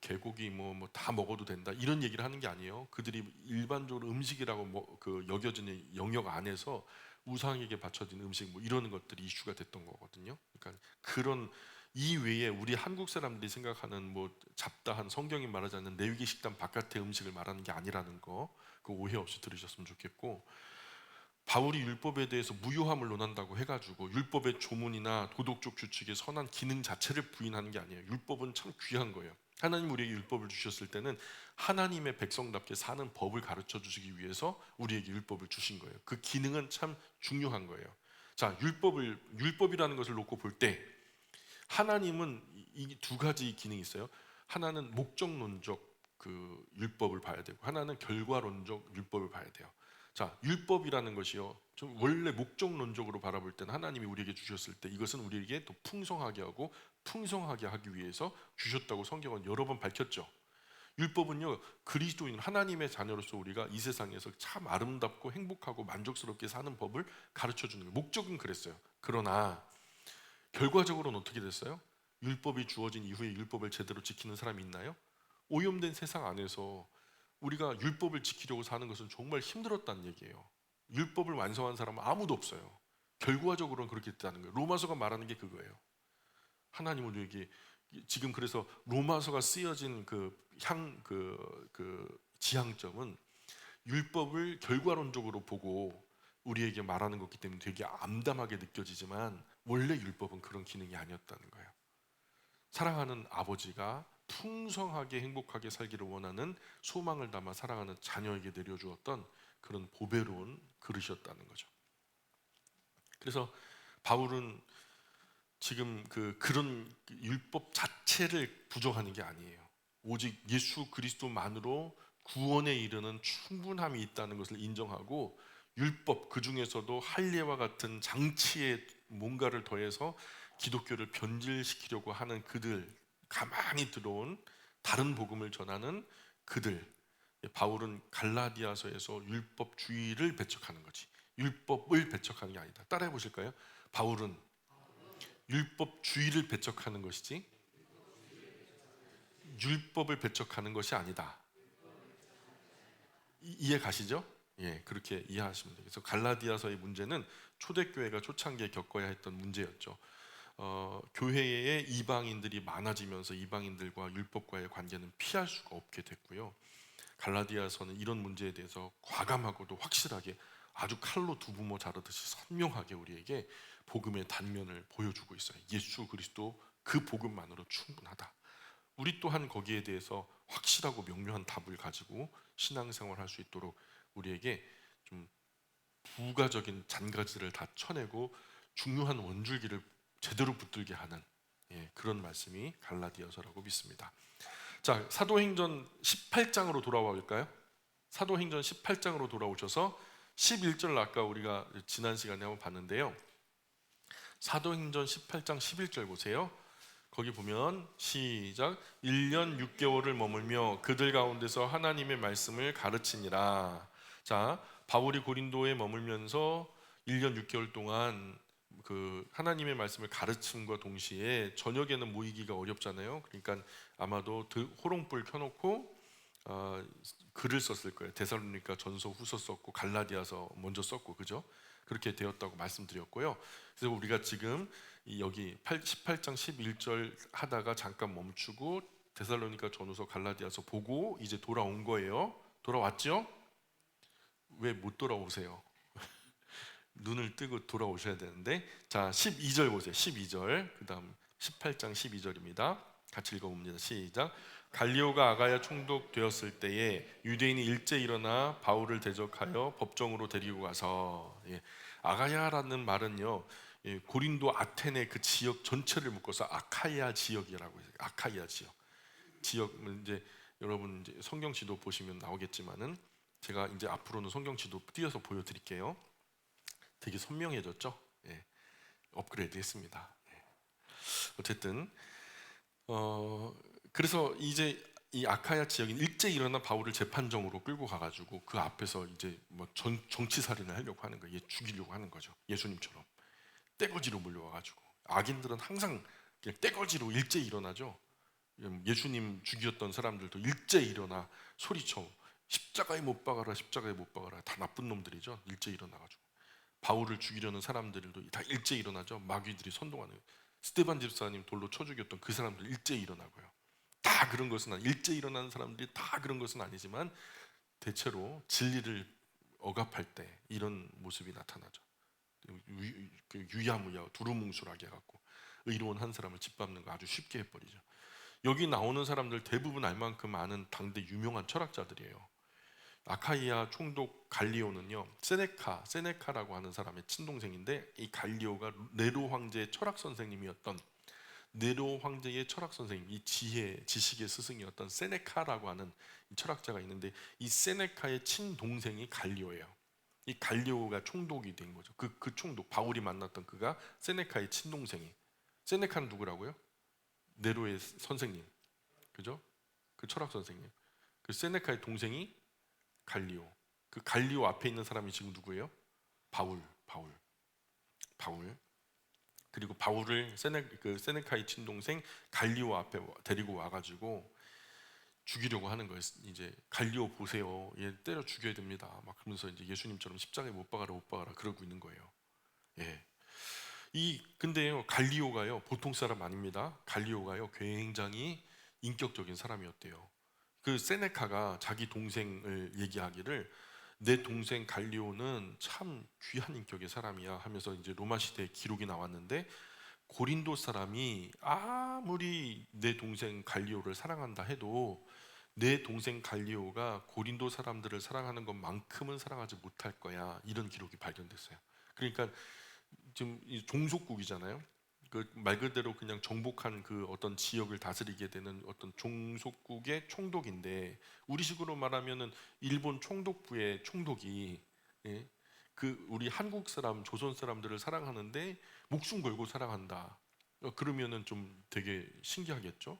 Speaker 1: 개고기 다 먹어도 된다 이런 얘기를 하는 게 아니에요. 그들이 일반적으로 음식이라고 여겨지는 영역 안에서 우상에게 바쳐진 음식 이런 것들이 이슈가 됐던 거거든요. 그러니까 그런 이외에 우리 한국 사람들이 생각하는 잡다한, 성경이 말하지 않는 내위기 식단 바깥의 음식을 말하는 게 아니라는 거, 그 오해 없이 들으셨으면 좋겠고, 바울이 율법에 대해서 무효함을 논한다고 해가지고 율법의 조문이나 도덕적 규칙의 선한 기능 자체를 부인하는 게 아니에요. 율법은 참 귀한 거예요. 하나님 우리에게 율법을 주셨을 때는 하나님의 백성답게 사는 법을 가르쳐 주시기 위해서 우리에게 율법을 주신 거예요. 그 기능은 참 중요한 거예요. 자, 율법이라는 것을 놓고 볼 때 하나님은 이 두 가지 기능이 있어요. 하나는 목적론적 그 율법을 봐야 되고, 하나는 결과론적 율법을 봐야 돼요. 자, 율법이라는 것이요, 좀 원래 목적론적으로 바라볼 때는 하나님이 우리에게 주셨을 때 이것은 우리에게 더 풍성하게 하고 풍성하게 하기 위해서 주셨다고 성경은 여러 번 밝혔죠. 율법은요, 그리스도인 하나님의 자녀로서 우리가 이 세상에서 참 아름답고 행복하고 만족스럽게 사는 법을 가르쳐 주는 거예요. 목적은 그랬어요. 그러나 결과적으로는 어떻게 됐어요? 율법이 주어진 이후에 율법을 제대로 지키는 사람이 있나요? 오염된 세상 안에서 우리가 율법을 지키려고 사는 것은 정말 힘들었다는 얘기예요. 율법을 완성한 사람은 아무도 없어요. 결과적으로는 그렇게 됐다는 거예요. 로마서가 말하는 게 그거예요. 하나님은 우리에게 지금, 그래서 로마서가 쓰여진 그 지향점은 율법을 결과론적으로 보고 우리에게 말하는 것이기 때문에 되게 암담하게 느껴지지만 원래 율법은 그런 기능이 아니었다는 거예요. 사랑하는 아버지가 풍성하게 행복하게 살기를 원하는 소망을 담아 사랑하는 자녀에게 내려주었던 그런 보배로운 그릇이었다는 거죠. 그래서 바울은 지금 그런 율법 자체를 부정하는 게 아니에요. 오직 예수 그리스도만으로 구원에 이르는 충분함이 있다는 것을 인정하고, 율법 그 중에서도 할례와 같은 장치에 뭔가를 더해서 기독교를 변질시키려고 하는 그들, 가만히 들어온 다른 복음을 전하는 그들, 바울은 갈라디아서에서 율법주의를 배척하는 거지, 율법을 배척하는 게 아니다. 따라해 보실까요? 바울은 율법주의를 배척하는 것이지 율법을 배척하는 것이 아니다. 이해 가시죠? 예, 그렇게 이해하시면 돼요. 그래서 갈라디아서의 문제는 초대교회가 초창기에 겪어야 했던 문제였죠. 교회에 이방인들이 많아지면서 이방인들과 율법과의 관계는 피할 수가 없게 됐고요. 갈라디아서는 이런 문제에 대해서 과감하고도 확실하게 아주 칼로 두부모 자르듯이 선명하게 우리에게 복음의 단면을 보여주고 있어요. 예수 그리스도 그 복음만으로 충분하다. 우리 또한 거기에 대해서 확실하고 명료한 답을 가지고 신앙생활할 수 있도록 우리에게 좀 부가적인 잔가지를 다 쳐내고 중요한 원줄기를 제대로 붙들게 하는, 그런 말씀이 갈라디아서라고 믿습니다. 자, 사도행전 18장으로 돌아와 볼까요? 사도행전 18장으로 돌아오셔서 11절, 아까 우리가 지난 시간에 한번 봤는데요. 사도행전 18장 11절 보세요. 거기 보면 시작, 1년 6개월을 머물며 그들 가운데서 하나님의 말씀을 가르치니라. 자, 바울이 고린도에 머물면서 1년 6개월 동안 그 하나님의 말씀을 가르침과 동시에 저녁에는 모이기가 어렵잖아요. 그러니까 아마도 호롱불 켜놓고 글을 썼을 거예요. 데살로니가 전서, 후서 썼고 갈라디아서 먼저 썼고, 그죠? 그렇게 되었다고 말씀드렸고요. 그래서 우리가 지금 여기 18장 11절 하다가 잠깐 멈추고 데살로니가 전후서, 갈라디아서 보고 이제 돌아온 거예요. 돌아왔죠? 왜 못 돌아오세요? 눈을 뜨고 돌아오셔야 되는데, 자 12절 보세요. 12절, 그 다음 18장 12절입니다. 같이 읽어봅니다. 시작. 갈리오가 아가야 총독되었을 때에 유대인이 일제 일어나 바울을 대적하여 법정으로 데리고 가서, 아가야라는 말은요, 고린도 아테네 그 지역 전체를 묶어서 아카이아 지역이라고 해요. 아카이아 지역은 이제 여러분 이제 성경 지도 보시면 나오겠지만은, 제가 이제 앞으로는 성경 지도 띄어서 보여드릴게요. 되게 선명해졌죠? 업그레이드 했습니다. 어쨌든 그래서 이제 이 아카야 지역인 일제 일어난 바울을 재판정으로 끌고 가가지고 그 앞에서 이제 뭐 정치 살인을 하려고 하는 거예요. 죽이려고 하는 거죠. 예수님처럼 떼거지로 몰려와가지고. 악인들은 항상 그냥 떼거지로 일제 일어나죠. 예수님 죽였던 사람들도 일제 일어나 소리쳐 십자가에 못 박아라, 십자가에 못 박아라. 다 나쁜 놈들이죠. 일제 일어나가지고. 바울을 죽이려는 사람들도 다 일제 일어나죠. 마귀들이 선동하는 거예요. 스테반 집사님 돌로 쳐 죽였던 그 사람들 일제 일어나고요. 다 그런 것은 일제 일어나는 사람들이 다 그런 것은 아니지만 대체로 진리를 억압할 때 이런 모습이 나타나죠. 유야무야 두루뭉술하게 해갖고 의로운 한 사람을 짓밟는 거 아주 쉽게 해버리죠. 여기 나오는 사람들 대부분 알 만큼 아는 당대 유명한 철학자들이에요. 아카이아 총독 갈리오는요, 세네카라고 하는 사람의 친동생인데, 이 갈리오가 네로 황제의 철학 선생님이었던, 네로 황제의 철학 선생님, 이 지식의 스승이었던 세네카라고 하는 이 철학자가 있는데, 이 세네카의 친동생이 갈리오예요. 이 갈리오가 총독이 된 거죠. 그 총독, 바울이 만났던 그가 세네카의 친동생이. 세네카는 누구라고요? 네로의 선생님, 그죠? 그 철학 선생님. 그 세네카의 동생이 갈리오. 그 갈리오 앞에 있는 사람이 지금 누구예요? 바울. 그리고 바울을 세네카의 친동생 갈리오 앞에 데리고 와가지고 죽이려고 하는 거예요. 이제 갈리오 보세요. 얘 때려 죽여야 됩니다. 막 그러면서 이제 예수님처럼 십자가에 못 박아라 그러고 있는 거예요. 근데요, 갈리오가요 보통 사람 아닙니다. 갈리오가요 굉장히 인격적인 사람이었대요. 그 세네카가 자기 동생을 얘기하기를, 내 동생 갈리오는 참 귀한 인격의 사람이야 하면서 이제 로마 시대 기록이 나왔는데, 고린도 사람이 아무리 내 동생 갈리오를 사랑한다 해도 내 동생 갈리오가 고린도 사람들을 사랑하는 것만큼은 사랑하지 못할 거야, 이런 기록이 발견됐어요. 그러니까 지금 이 종속국이잖아요. 그 말 그대로 그냥 정복한 그 어떤 지역을 다스리게 되는 어떤 종속국의 총독인데, 우리식으로 말하면은 일본 총독부의 총독이, 그 우리 한국 사람, 조선 사람들을 사랑하는데 목숨 걸고 사랑한다. 그러면은 좀 되게 신기하겠죠.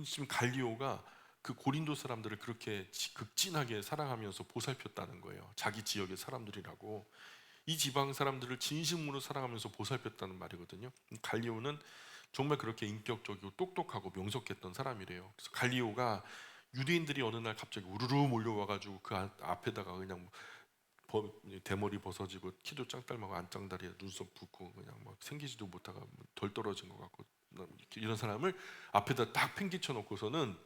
Speaker 1: 지금 갈리오가 그 고린도 사람들을 그렇게 극진하게 사랑하면서 보살폈다는 거예요. 자기 지역의 사람들이라고. 이 지방 사람들을 진심으로 사랑하면서 보살폈다는 말이거든요. 갈리오는 정말 그렇게 인격적이고 똑똑하고 명석했던 사람이래요. 그래서 갈리오가 유대인들이 어느 날 갑자기 우르르 몰려와가지고 그 앞에다가 그냥 대머리 벗어지고 키도 짱딸하고 안짱다리에 눈썹 붓고 그냥 막 생기지도 못하고 덜 떨어진 것 같고, 이런 사람을 앞에다 딱 팽개쳐 놓고서는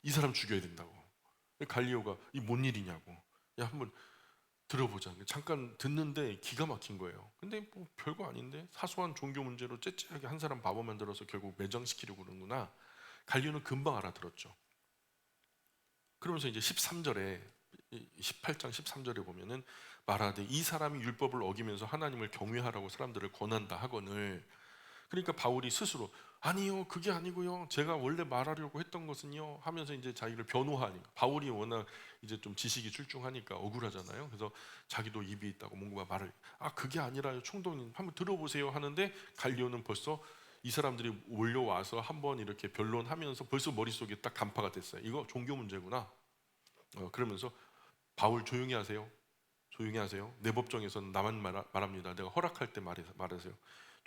Speaker 1: 이 사람 죽여야 된다고. 갈리오가 이 뭔 일이냐고. 야, 한번 들어보자. 잠깐 듣는데 기가 막힌 거예요. 근데 뭐 별거 아닌데, 사소한 종교 문제로 째째하게 한 사람 바보 만들어서 결국 매장시키려고 그러는구나. 갈리오는 금방 알아들었죠. 그러면서 이제 13절에 18장 13절에 보면은 말하되, 이 사람이 율법을 어기면서 하나님을 경외하라고 사람들을 권한다 하거늘. 그러니까 바울이 스스로 아니요, 그게 아니고요, 제가 원래 말하려고 했던 것은요 하면서 이제 자기를 변호하니까, 바울이 워낙 이제 좀 지식이 출중하니까 억울하잖아요. 그래서 자기도 입이 있다고 뭔가 말을, 그게 아니라요 총독님 한번 들어보세요 하는데, 갈리오는 벌써 이 사람들이 몰려와서 한번 이렇게 변론하면서 벌써 머릿속에 딱 간파가 됐어요. 이거 종교 문제구나. 그러면서 바울 조용히 하세요. 내 법정에서는 나만 말합니다. 내가 허락할 때 말하세요.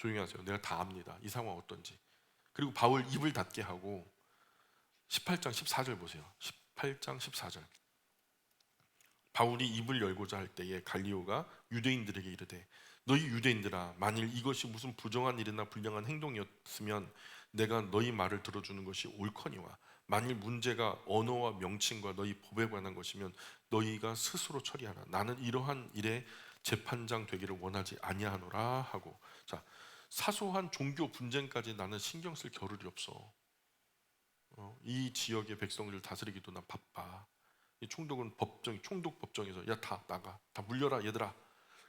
Speaker 1: 조용히 하세요. 내가 다 압니다. 이 상황 어떤지. 그리고 바울 입을 닫게 하고 18장 14절 보세요. 18장 14절. 바울이 입을 열고자 할 때에 갈리오가 유대인들에게 이르되 너희 유대인들아 만일 이것이 무슨 부정한 일이나 불량한 행동이었으면 내가 너희 말을 들어주는 것이 옳거니와 만일 문제가 언어와 명칭과 너희 법에 관한 것이면 너희가 스스로 처리하라. 나는 이러한 일에 재판장 되기를 원하지 아니하노라 하고. 자, 사소한 종교 분쟁까지 나는 신경 쓸 겨를이 없어. 이 지역의 백성들을 다스리기도 난 바빠. 이 총독은 총독 법정에서 야 다 나가, 다 물려라 얘들아.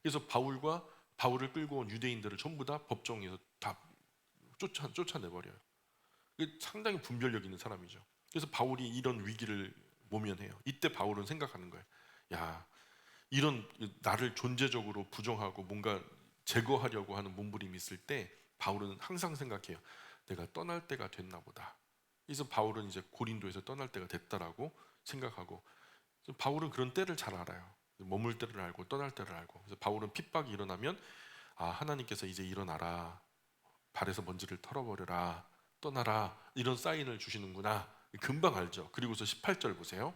Speaker 1: 그래서 바울을 끌고 온 유대인들을 전부 다 법정에서 다 쫓아내버려요. 상당히 분별력 있는 사람이죠. 그래서 바울이 이런 위기를 모면해요. 이때 바울은 생각하는 거예요. 야, 이런 나를 존재적으로 부정하고 뭔가 제거하려고 하는 몸부림이 있을 때 바울은 항상 생각해요. 내가 떠날 때가 됐나 보다. 그래서 바울은 이제 고린도에서 떠날 때가 됐다라고 생각하고, 바울은 그런 때를 잘 알아요. 머물 때를 알고 떠날 때를 알고. 그래서 바울은 핍박이 일어나면 아, 하나님께서 이제 일어나라, 발에서 먼지를 털어버려라, 떠나라, 이런 사인을 주시는구나 금방 알죠. 그리고서 18절 보세요.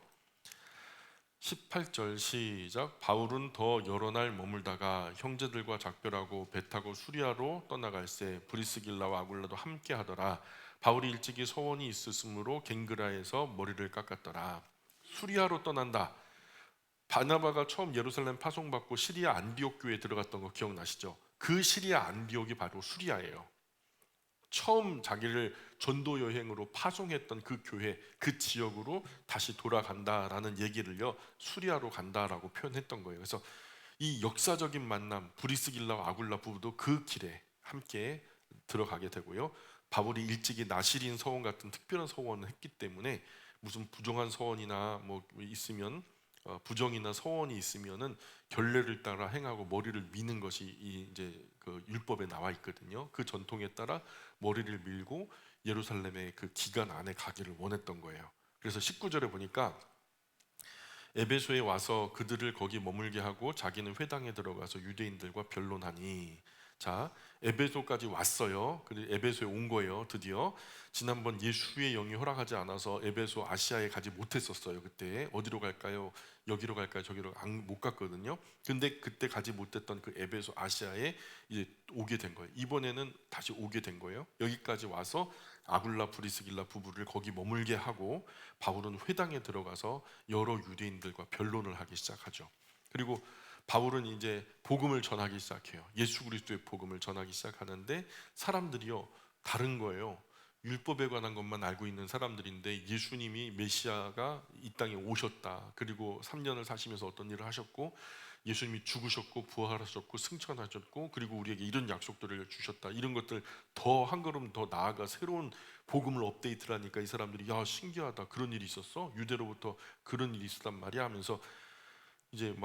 Speaker 1: 18절 시작. 바울은 더 여러 날 머물다가 형제들과 작별하고 배 타고 수리아로 떠나갈새 브리스길라와 아굴라도 함께 하더라. 바울이 일찍이 소원이 있었으므로 갱그라에서 머리를 깎았더라. 수리아로 떠난다. 바나바가 처음 예루살렘 파송받고 시리아 안디옥 교회에 들어갔던 거 기억나시죠? 그 시리아 안디옥이 바로 수리아예요. 처음 자기를 전도 여행으로 파송했던 그 교회, 그 지역으로 다시 돌아간다라는 얘기를요, 수리아로 간다라고 표현했던 거예요. 그래서 이 역사적인 만남, 브리스길라와 아굴라 부부도 그 길에 함께 들어가게 되고요. 바울이 일찍이 나시린 서원 같은 특별한 서원을 했기 때문에 무슨 부정한 서원이나 뭐 있으면, 부정이나 서원이 있으면은 결례를 따라 행하고 머리를 미는 것이 이제 그 율법에 나와 있거든요. 그 전통에 따라 머리를 밀고 예루살렘의 그 기간 안에 가기를 원했던 거예요. 그래서 19절에 보니까 에베소에 와서 그들을 거기 머물게 하고 자기는 회당에 들어가서 유대인들과 변론하니. 자, 에베소까지 왔어요. 그리고 에베소에 온 거예요. 드디어 지난번 예수의 영이 허락하지 않아서 에베소 아시아에 가지 못했었어요. 그때 어디로 갈까요? 여기로 갈까요? 저기로 못 갔거든요. 근데 그때 가지 못했던 그 에베소 아시아에 이제 오게 된 거예요. 이번에는 다시 오게 된 거예요. 여기까지 와서 아굴라 브리스길라 부부를 거기 머물게 하고 바울은 회당에 들어가서 여러 유대인들과 변론을 하기 시작하죠. 그리고 바울은 이제 복음을 전하기 시작해요. 예수 그리스도의 복음을 전하기 시작하는데 사람들이요 다른 거예요. 율법에 관한 것만 알고 있는 사람들인데 예수님이 메시아가 이 땅에 오셨다, 그리고 3년을 사시면서 어떤 일을 하셨고 예수님이 죽으셨고 부활하셨고 승천하셨고 그리고 우리에게 이런 약속들을 주셨다, 이런 것들 더 한 걸음 더 나아가 새로운 복음을 업데이트를 하니까 이 사람들이 야 신기하다, 그런 일이 있었어? 유대로부터 그런 일이 있었단 말이야 하면서 이제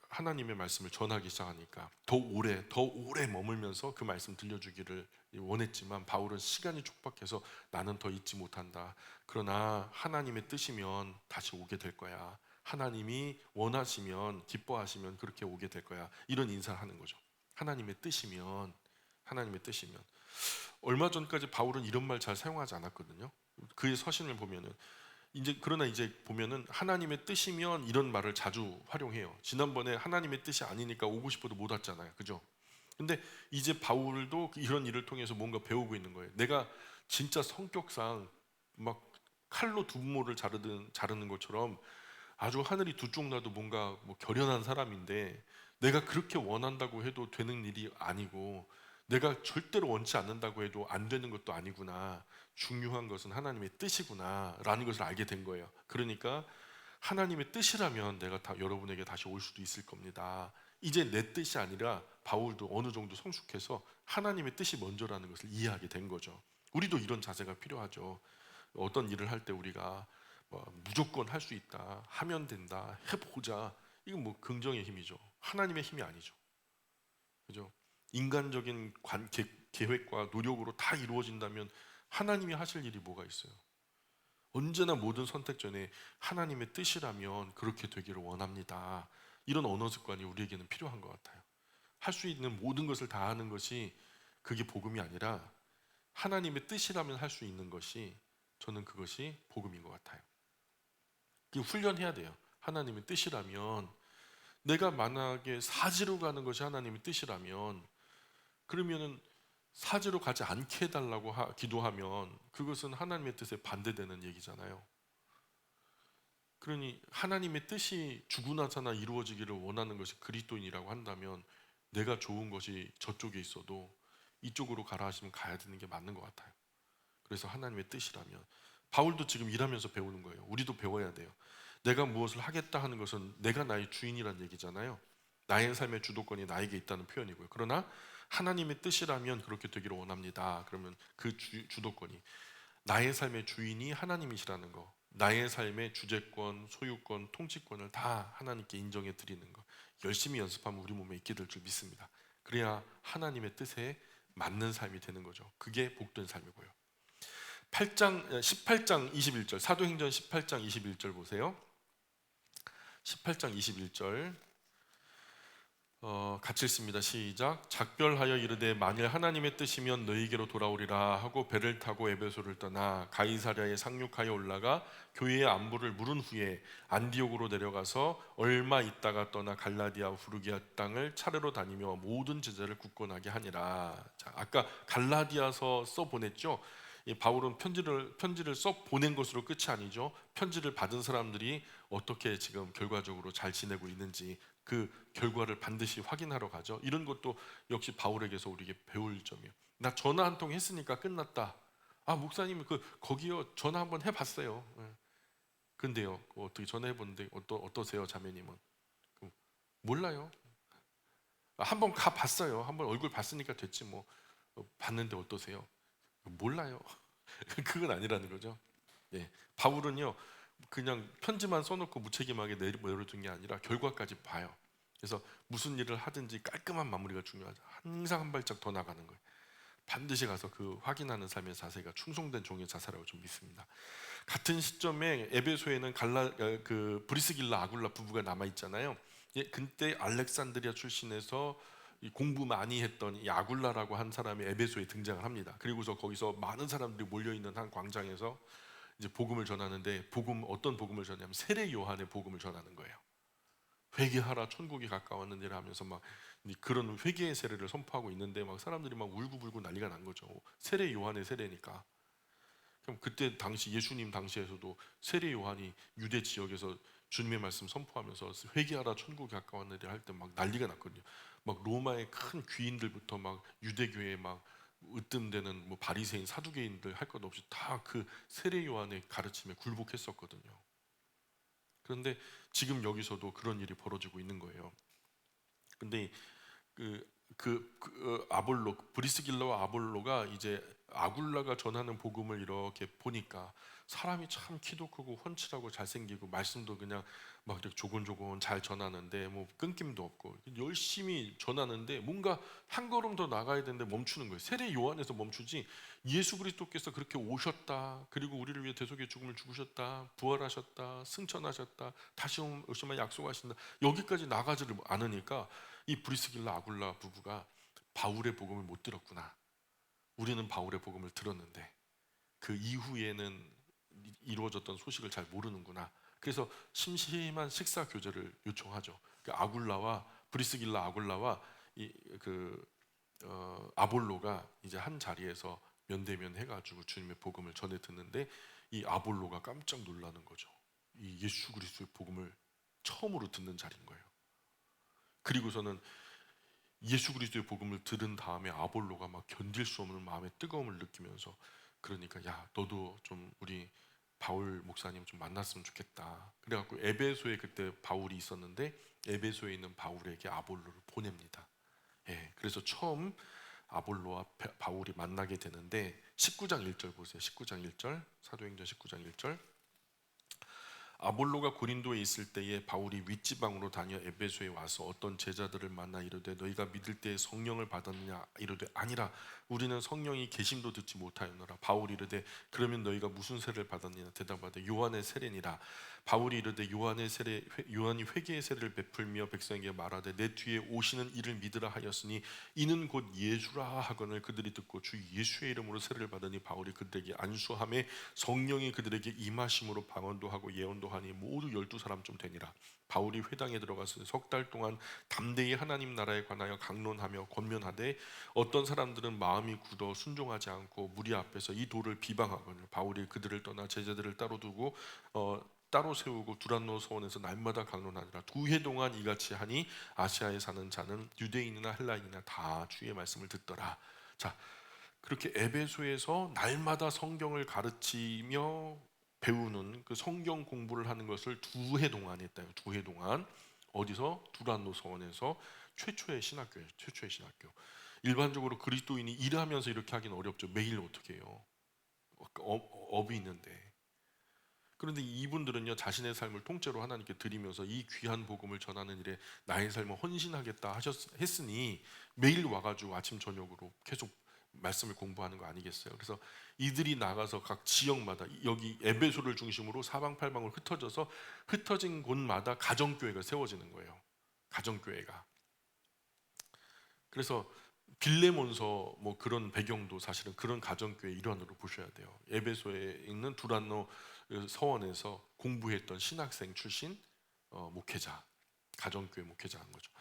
Speaker 1: 하나님의 말씀을 전하기 시작하니까 더 오래 머물면서 그 말씀 들려주기를 원했지만 바울은 시간이 촉박해서 나는 더 있지 못한다. 그러나 하나님의 뜻이면 다시 오게 될 거야. 하나님이 원하시면 기뻐하시면 그렇게 오게 될 거야. 이런 인사를 하는 거죠. 하나님의 뜻이면, 하나님의 뜻이면. 얼마 전까지 바울은 이런 말 잘 사용하지 않았거든요. 그의 서신을 보면은 그러나 이제 보면은 하나님의 뜻이면 이런 말을 자주 활용해요. 지난번에 하나님의 뜻이 아니니까 오고 싶어도 못 왔잖아요. 그죠? 근데 이제 바울도 이런 일을 통해서 뭔가 배우고 있는 거예요. 내가 진짜 성격상 막 칼로 두부모를 자르는 것처럼 아주 하늘이 두 쪽 나도 뭔가 뭐 결연한 사람인데, 내가 그렇게 원한다고 해도 되는 일이 아니고 내가 절대로 원치 않는다고 해도 안 되는 것도 아니구나. 중요한 것은 하나님의 뜻이구나 라는 것을 알게 된 거예요. 그러니까 하나님의 뜻이라면 내가 여러분에게 다시 올 수도 있을 겁니다. 이제 내 뜻이 아니라 바울도 어느 정도 성숙해서 하나님의 뜻이 먼저라는 것을 이해하게 된 거죠. 우리도 이런 자세가 필요하죠. 어떤 일을 할 때 우리가 무조건 할 수 있다, 하면 된다, 해보자, 이건 뭐 긍정의 힘이죠. 하나님의 힘이 아니죠. 그죠? 인간적인 계획과 노력으로 다 이루어진다면 하나님이 하실 일이 뭐가 있어요? 언제나 모든 선택 전에 하나님의 뜻이라면 그렇게 되기를 원합니다. 이런 언어 습관이 우리에게는 필요한 것 같아요. 할 수 있는 모든 것을 다 하는 것이 그게 복음이 아니라 하나님의 뜻이라면 할 수 있는 것이, 저는 그것이 복음인 것 같아요. 훈련해야 돼요. 하나님의 뜻이라면, 내가 만약에 사지로 가는 것이 하나님의 뜻이라면, 그러면은 사지로 가지 않게 해달라고 기도하면 그것은 하나님의 뜻에 반대되는 얘기잖아요. 그러니 하나님의 뜻이 죽으나서나 이루어지기를 원하는 것이 그리스도인이라고 한다면, 내가 좋은 것이 저쪽에 있어도 이쪽으로 가라 하시면 가야 되는 게 맞는 것 같아요. 그래서 하나님의 뜻이라면, 바울도 지금 일하면서 배우는 거예요. 우리도 배워야 돼요. 내가 무엇을 하겠다 하는 것은 내가 나의 주인이란 얘기잖아요. 나의 삶의 주도권이 나에게 있다는 표현이고요. 그러나 하나님의 뜻이라면 그렇게 되기를 원합니다. 그러면 그 주도권이, 나의 삶의 주인이 하나님이시라는 거, 나의 삶의 주재권, 소유권, 통치권을 다 하나님께 인정해 드리는 거, 열심히 연습하면 우리 몸에 있게 될 줄 믿습니다. 그래야 하나님의 뜻에 맞는 삶이 되는 거죠. 그게 복된 삶이고요. 18장 21절, 사도행전 18장 21절 보세요. 18장 21절 같이 읽습니다. 시작. 작별하여 이르되 만일 하나님의 뜻이면 너희에게로 돌아오리라 하고 배를 타고 에베소를 떠나 가이사랴에 상륙하여 올라가 교회의 안부를 물은 후에 안디옥으로 내려가서 얼마 있다가 떠나 갈라디아 후르기아 땅을 차례로 다니며 모든 제자를 굳건하게 하니라. 자, 아까 갈라디아서 써 보냈죠. 이 바울은 편지를 써 보낸 것으로 끝이 아니죠. 편지를 받은 사람들이 어떻게 지금 결과적으로 잘 지내고 있는지 그 결과를 반드시 확인하러 가죠. 이런 것도 역시 바울에게서 우리에게 배울 점이에요. 나 전화 한 통 했으니까 끝났다. 아, 목사님 거기요 전화 한번 해봤어요. 근데요 어떻게 전화해보는데 어떠세요 자매님은? 몰라요. 한번 가봤어요. 한번 얼굴 봤으니까 됐지 뭐. 봤는데 어떠세요? 몰라요. 그건 아니라는 거죠. 예, 바울은요 그냥 편지만 써놓고 무책임하게 내려둔 게 아니라 결과까지 봐요. 그래서 무슨 일을 하든지 깔끔한 마무리가 중요하죠. 항상 한 발짝 더 나가는 거예요. 반드시 가서 그 확인하는 삶의 자세가 충성된 종의 자세라고 좀 믿습니다. 같은 시점에 에베소에는 브리스길라 아굴라 부부가 남아 있잖아요. 예, 그때 알렉산드리아 출신에서 공부 많이 했던 이 아굴라라고 한 사람이 에베소에 등장을 합니다. 그리고서 거기서 많은 사람들이 몰려 있는 한 광장에서 이제 복음을 전하는데, 어떤 복음을 전하냐면 세례 요한의 복음을 전하는 거예요. 회개하라 천국이 가까웠느니라 하면서 막 그런 회개의 세례를 선포하고 있는데 막 사람들이 막 울고불고 난리가 난 거죠. 세례 요한의 세례니까. 그럼 그때 당시 예수님 당시에서도 세례 요한이 유대 지역에서 주님의 말씀 선포하면서 회개하라 천국이 가까웠느니라 할 때 막 난리가 났거든요. 막 로마의 큰 귀인들부터 막 유대교에 막 으뜸되는 뭐 바리새인 사두개인들 할 것 없이 다 그 세례 요한의 가르침에 굴복했었거든요. 그런데 지금 여기서도 그런 일이 벌어지고 있는 거예요. 근데 아볼로, 브리스길라와 아볼로가 이제 아굴라가 전하는 복음을 이렇게 보니까 사람이 참 키도 크고 훤칠하고 잘생기고 말씀도 그냥 막 이렇게 조곤조곤 잘 전하는데 뭐 끊김도 없고 열심히 전하는데 뭔가 한 걸음 더 나가야 되는데 멈추는 거예요. 세례 요한에서 멈추지, 예수 그리스도께서 그렇게 오셨다, 그리고 우리를 위해 대속의 죽음을 죽으셨다, 부활하셨다, 승천하셨다, 다시 오시면 약속하신다, 여기까지 나가지를 않으니까 이 브리스길라 아굴라 부부가 바울의 복음을 못 들었구나. 우리는 바울의 복음을 들었는데 그 이후에는 이루어졌던 소식을 잘 모르는구나. 그래서 심심한 식사 교제를 요청하죠. 그 브리스길라 아굴라와 아볼로가 이제 한 자리에서 면대면 해가지고 주님의 복음을 전해 듣는데, 이 아볼로가 깜짝 놀라는 거죠. 이 예수 그리스도의 복음을 처음으로 듣는 자리인 거예요. 그리고서는 예수 그리스도의 복음을 들은 다음에 아볼로가 막 견딜 수 없는 마음의 뜨거움을 느끼면서, 그러니까 야 너도 좀 우리 바울 목사님 좀 만났으면 좋겠다. 그래갖고 에베소에 그때 바울이 있었는데 에베소에 있는 바울에게 아볼로를 보냅니다. 예, 그래서 처음 아볼로와 바울이 만나게 되는데 19장 1절 보세요. 19장 1절, 사도행전 19장 1절. 아볼로가 고린도에 있을 때에 바울이 윗지방으로 다녀 에베소에 와서 어떤 제자들을 만나 이르되 너희가 믿을 때에 성령을 받았느냐 이르되 아니라 우리는 성령이 계심도 듣지 못하였노라. 바울이 이르되 그러면 너희가 무슨 세례를 받았느냐 대답하되 요한의 세례니라. 바울이 이르되 요한이 회개의 세례를 베풀며 백성에게 말하되 내 뒤에 오시는 이를 믿으라 하였으니 이는 곧 예수라 하거늘 그들이 듣고 주 예수의 이름으로 세례를 받으니 바울이 그들에게 안수함에 성령이 그들에게 임하심으로 방언도 하고 예언도 하니 모두 12사람쯤 되니라. 바울이 회당에 들어가서 석 달 동안 담대히 하나님 나라에 관하여 강론하며 권면하되 어떤 사람들은 마음이 굳어 순종하지 않고 무리 앞에서 이 도를 비방하거늘 바울이 그들을 떠나 제자들을 따로 두고 따로 세우고 두란노 서원에서 날마다 강론하니라. 2해 동안 이같이 하니 아시아에 사는 자는 유대인이나 헬라인이나 다 주의 말씀을 듣더라. 자, 그렇게 에베소에서 날마다 성경을 가르치며 배우는 그 성경 공부를 하는 것을 2해 동안 했다요. 2해 동안 어디서? 두란노 서원에서 최초의 신학교예요. 최초의 신학교. 일반적으로 그리스도인이 일하면서 이렇게 하기는 어렵죠. 매일 어떻게 해요? 업이 있는데. 그런데 이분들은요 자신의 삶을 통째로 하나님께 드리면서 이 귀한 복음을 전하는 일에 나의 삶을 헌신하겠다 했으니 매일 와가지고 아침 저녁으로 계속 말씀을 공부하는 거 아니겠어요? 그래서 이들이 나가서 각 지역마다 여기 에베소를 중심으로 사방팔방으로 흩어져서 흩어진 곳마다 가정교회가 세워지는 거예요. 가정교회가. 그래서 빌레몬서 뭐 그런 배경도 사실은 그런 가정교회 일환으로 보셔야 돼요. 에베소에 있는 두란노 서원에서 공부했던 신학생 출신 목회자, 가정교회 목회자인 거죠.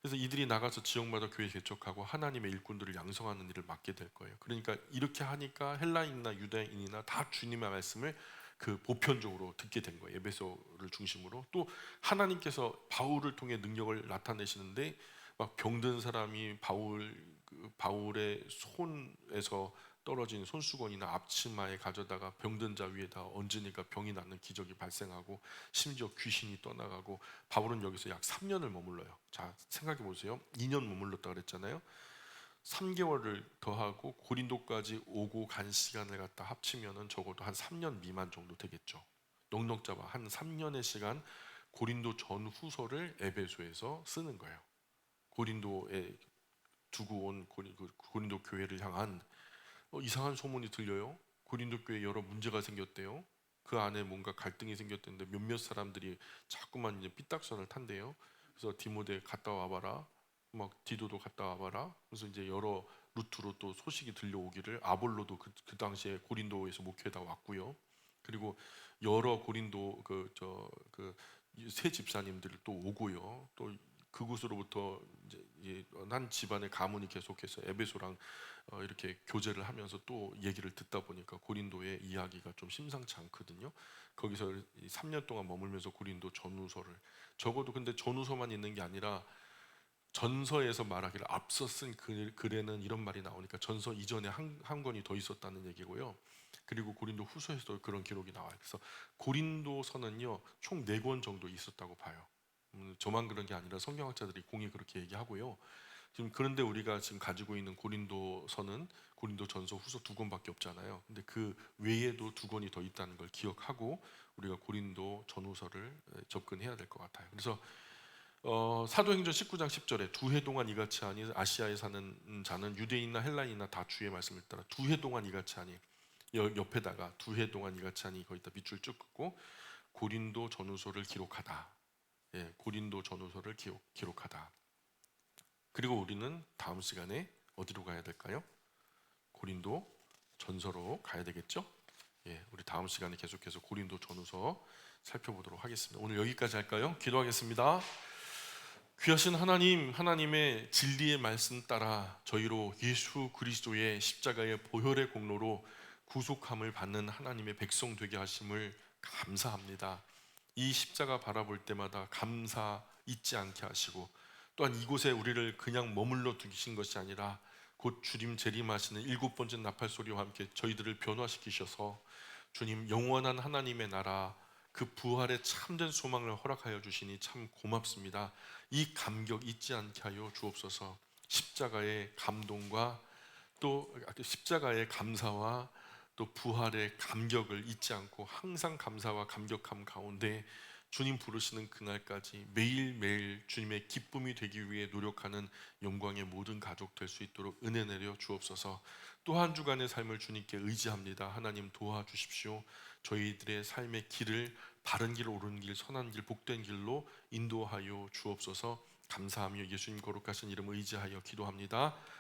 Speaker 1: 그래서 이들이 나가서 지역마다 교회 개척하고 하나님의 일꾼들을 양성하는 일을 맡게 될 거예요. 그러니까 이렇게 하니까 헬라인이나 유대인이나 다 주님의 말씀을 그 보편적으로 듣게 된 거예요. 에베소를 중심으로. 또 하나님께서 바울을 통해 능력을 나타내시는데 막 병든 사람이 바울의 손에서 떨어진 손수건이나 앞치마에 가져다가 병든 자 위에다 얹으니까 병이 낫는 기적이 발생하고 심지어 귀신이 떠나가고 바울은 여기서 약 3년을 머물러요. 자, 생각해 보세요. 2년 머물렀다 그랬잖아요. 3개월을 더하고 고린도까지 오고 간 시간을 갖다 합치면은 적어도 한 3년 미만 정도 되겠죠. 넉넉 잡아 한 3년의 시간 고린도 전후서를 에베소에서 쓰는 거예요. 고린도에 두고 온 고린도 교회를 향한 이상한 소문이 들려요. 고린도 교회에 여러 문제가 생겼대요. 그 안에 뭔가 갈등이 생겼는데 몇몇 사람들이 자꾸만 이제 삐딱선을 탄대요. 그래서 디모데 갔다 와봐라. 막 디도도 갔다 와봐라. 그래서 이제 여러 루트로 또 소식이 들려오기를 아볼로도 그 당시에 고린도에서 목회다 왔고요. 그리고 여러 고린도 새 집사님들이 또 오고요. 또 그곳으로부터 이제 한 집안의 가문이 계속해서 에베소랑 이렇게 교제를 하면서 또 얘기를 듣다 보니까 고린도의 이야기가 좀 심상치 않거든요. 거기서 3년 동안 머물면서 고린도 전후서를 적어도 근데 전후서만 있는 게 아니라 전서에서 말하기를 앞서 쓴 글에는 이런 말이 나오니까 전서 이전에 한 권이 더 있었다는 얘기고요. 그리고 고린도 후서에서도 그런 기록이 나와요. 그래서 고린도서는요 총 4권 정도 있었다고 봐요. 저만 그런 게 아니라 성경학자들이 공히 그렇게 얘기하고요. 지금 그런데 우리가 지금 가지고 있는 고린도서는 고린도전서 후서 2권밖에 없잖아요. 근데 그 외에도 2권이 더 있다는 걸 기억하고 우리가 고린도 전후서를 접근해야 될 것 같아요. 그래서 사도행전 19장 10절에 2해 동안 이같이 하니 아시아에 사는 자는 유대인이나 헬라인이나 다 주의 말씀을 따라 2해 동안 이같이 하니 옆에다가 2해 동안 이같이 하니 거기다 밑줄 쭉 긋고 고린도 전후서를 기록하다. 예, 고린도 전후서를 기록하다. 그리고 우리는 다음 시간에 어디로 가야 될까요? 고린도 전서로 가야 되겠죠? 예, 우리 다음 시간에 계속해서 고린도 전후서 살펴보도록 하겠습니다. 오늘 여기까지 할까요? 기도하겠습니다. 귀하신 하나님, 하나님의 진리의 말씀 따라 저희로 예수 그리스도의 십자가의 보혈의 공로로 구속함을 받는 하나님의 백성 되게 하심을 감사합니다. 이 십자가 바라볼 때마다 감사 잊지 않게 하시고 또한 이곳에 우리를 그냥 머물러 두신 것이 아니라 곧 주님 재림하시는 7번째 나팔 소리와 함께 저희들을 변화시키셔서 주님 영원한 하나님의 나라 그 부활의 참된 소망을 허락하여 주시니 참 고맙습니다. 이 감격 잊지 않게 하여 주옵소서. 십자가의 감동과 또 십자가의 감사와 또 부활의 감격을 잊지 않고 항상 감사와 감격함 가운데 주님 부르시는 그날까지 매일매일 주님의 기쁨이 되기 위해 노력하는 영광의 모든 가족 될 수 있도록 은혜 내려 주옵소서. 또 한 주간의 삶을 주님께 의지합니다. 하나님 도와주십시오. 저희들의 삶의 길을 바른 길, 옳은 길, 선한 길, 복된 길로 인도하여 주옵소서. 감사하며 예수님 거룩하신 이름 의지하여 기도합니다.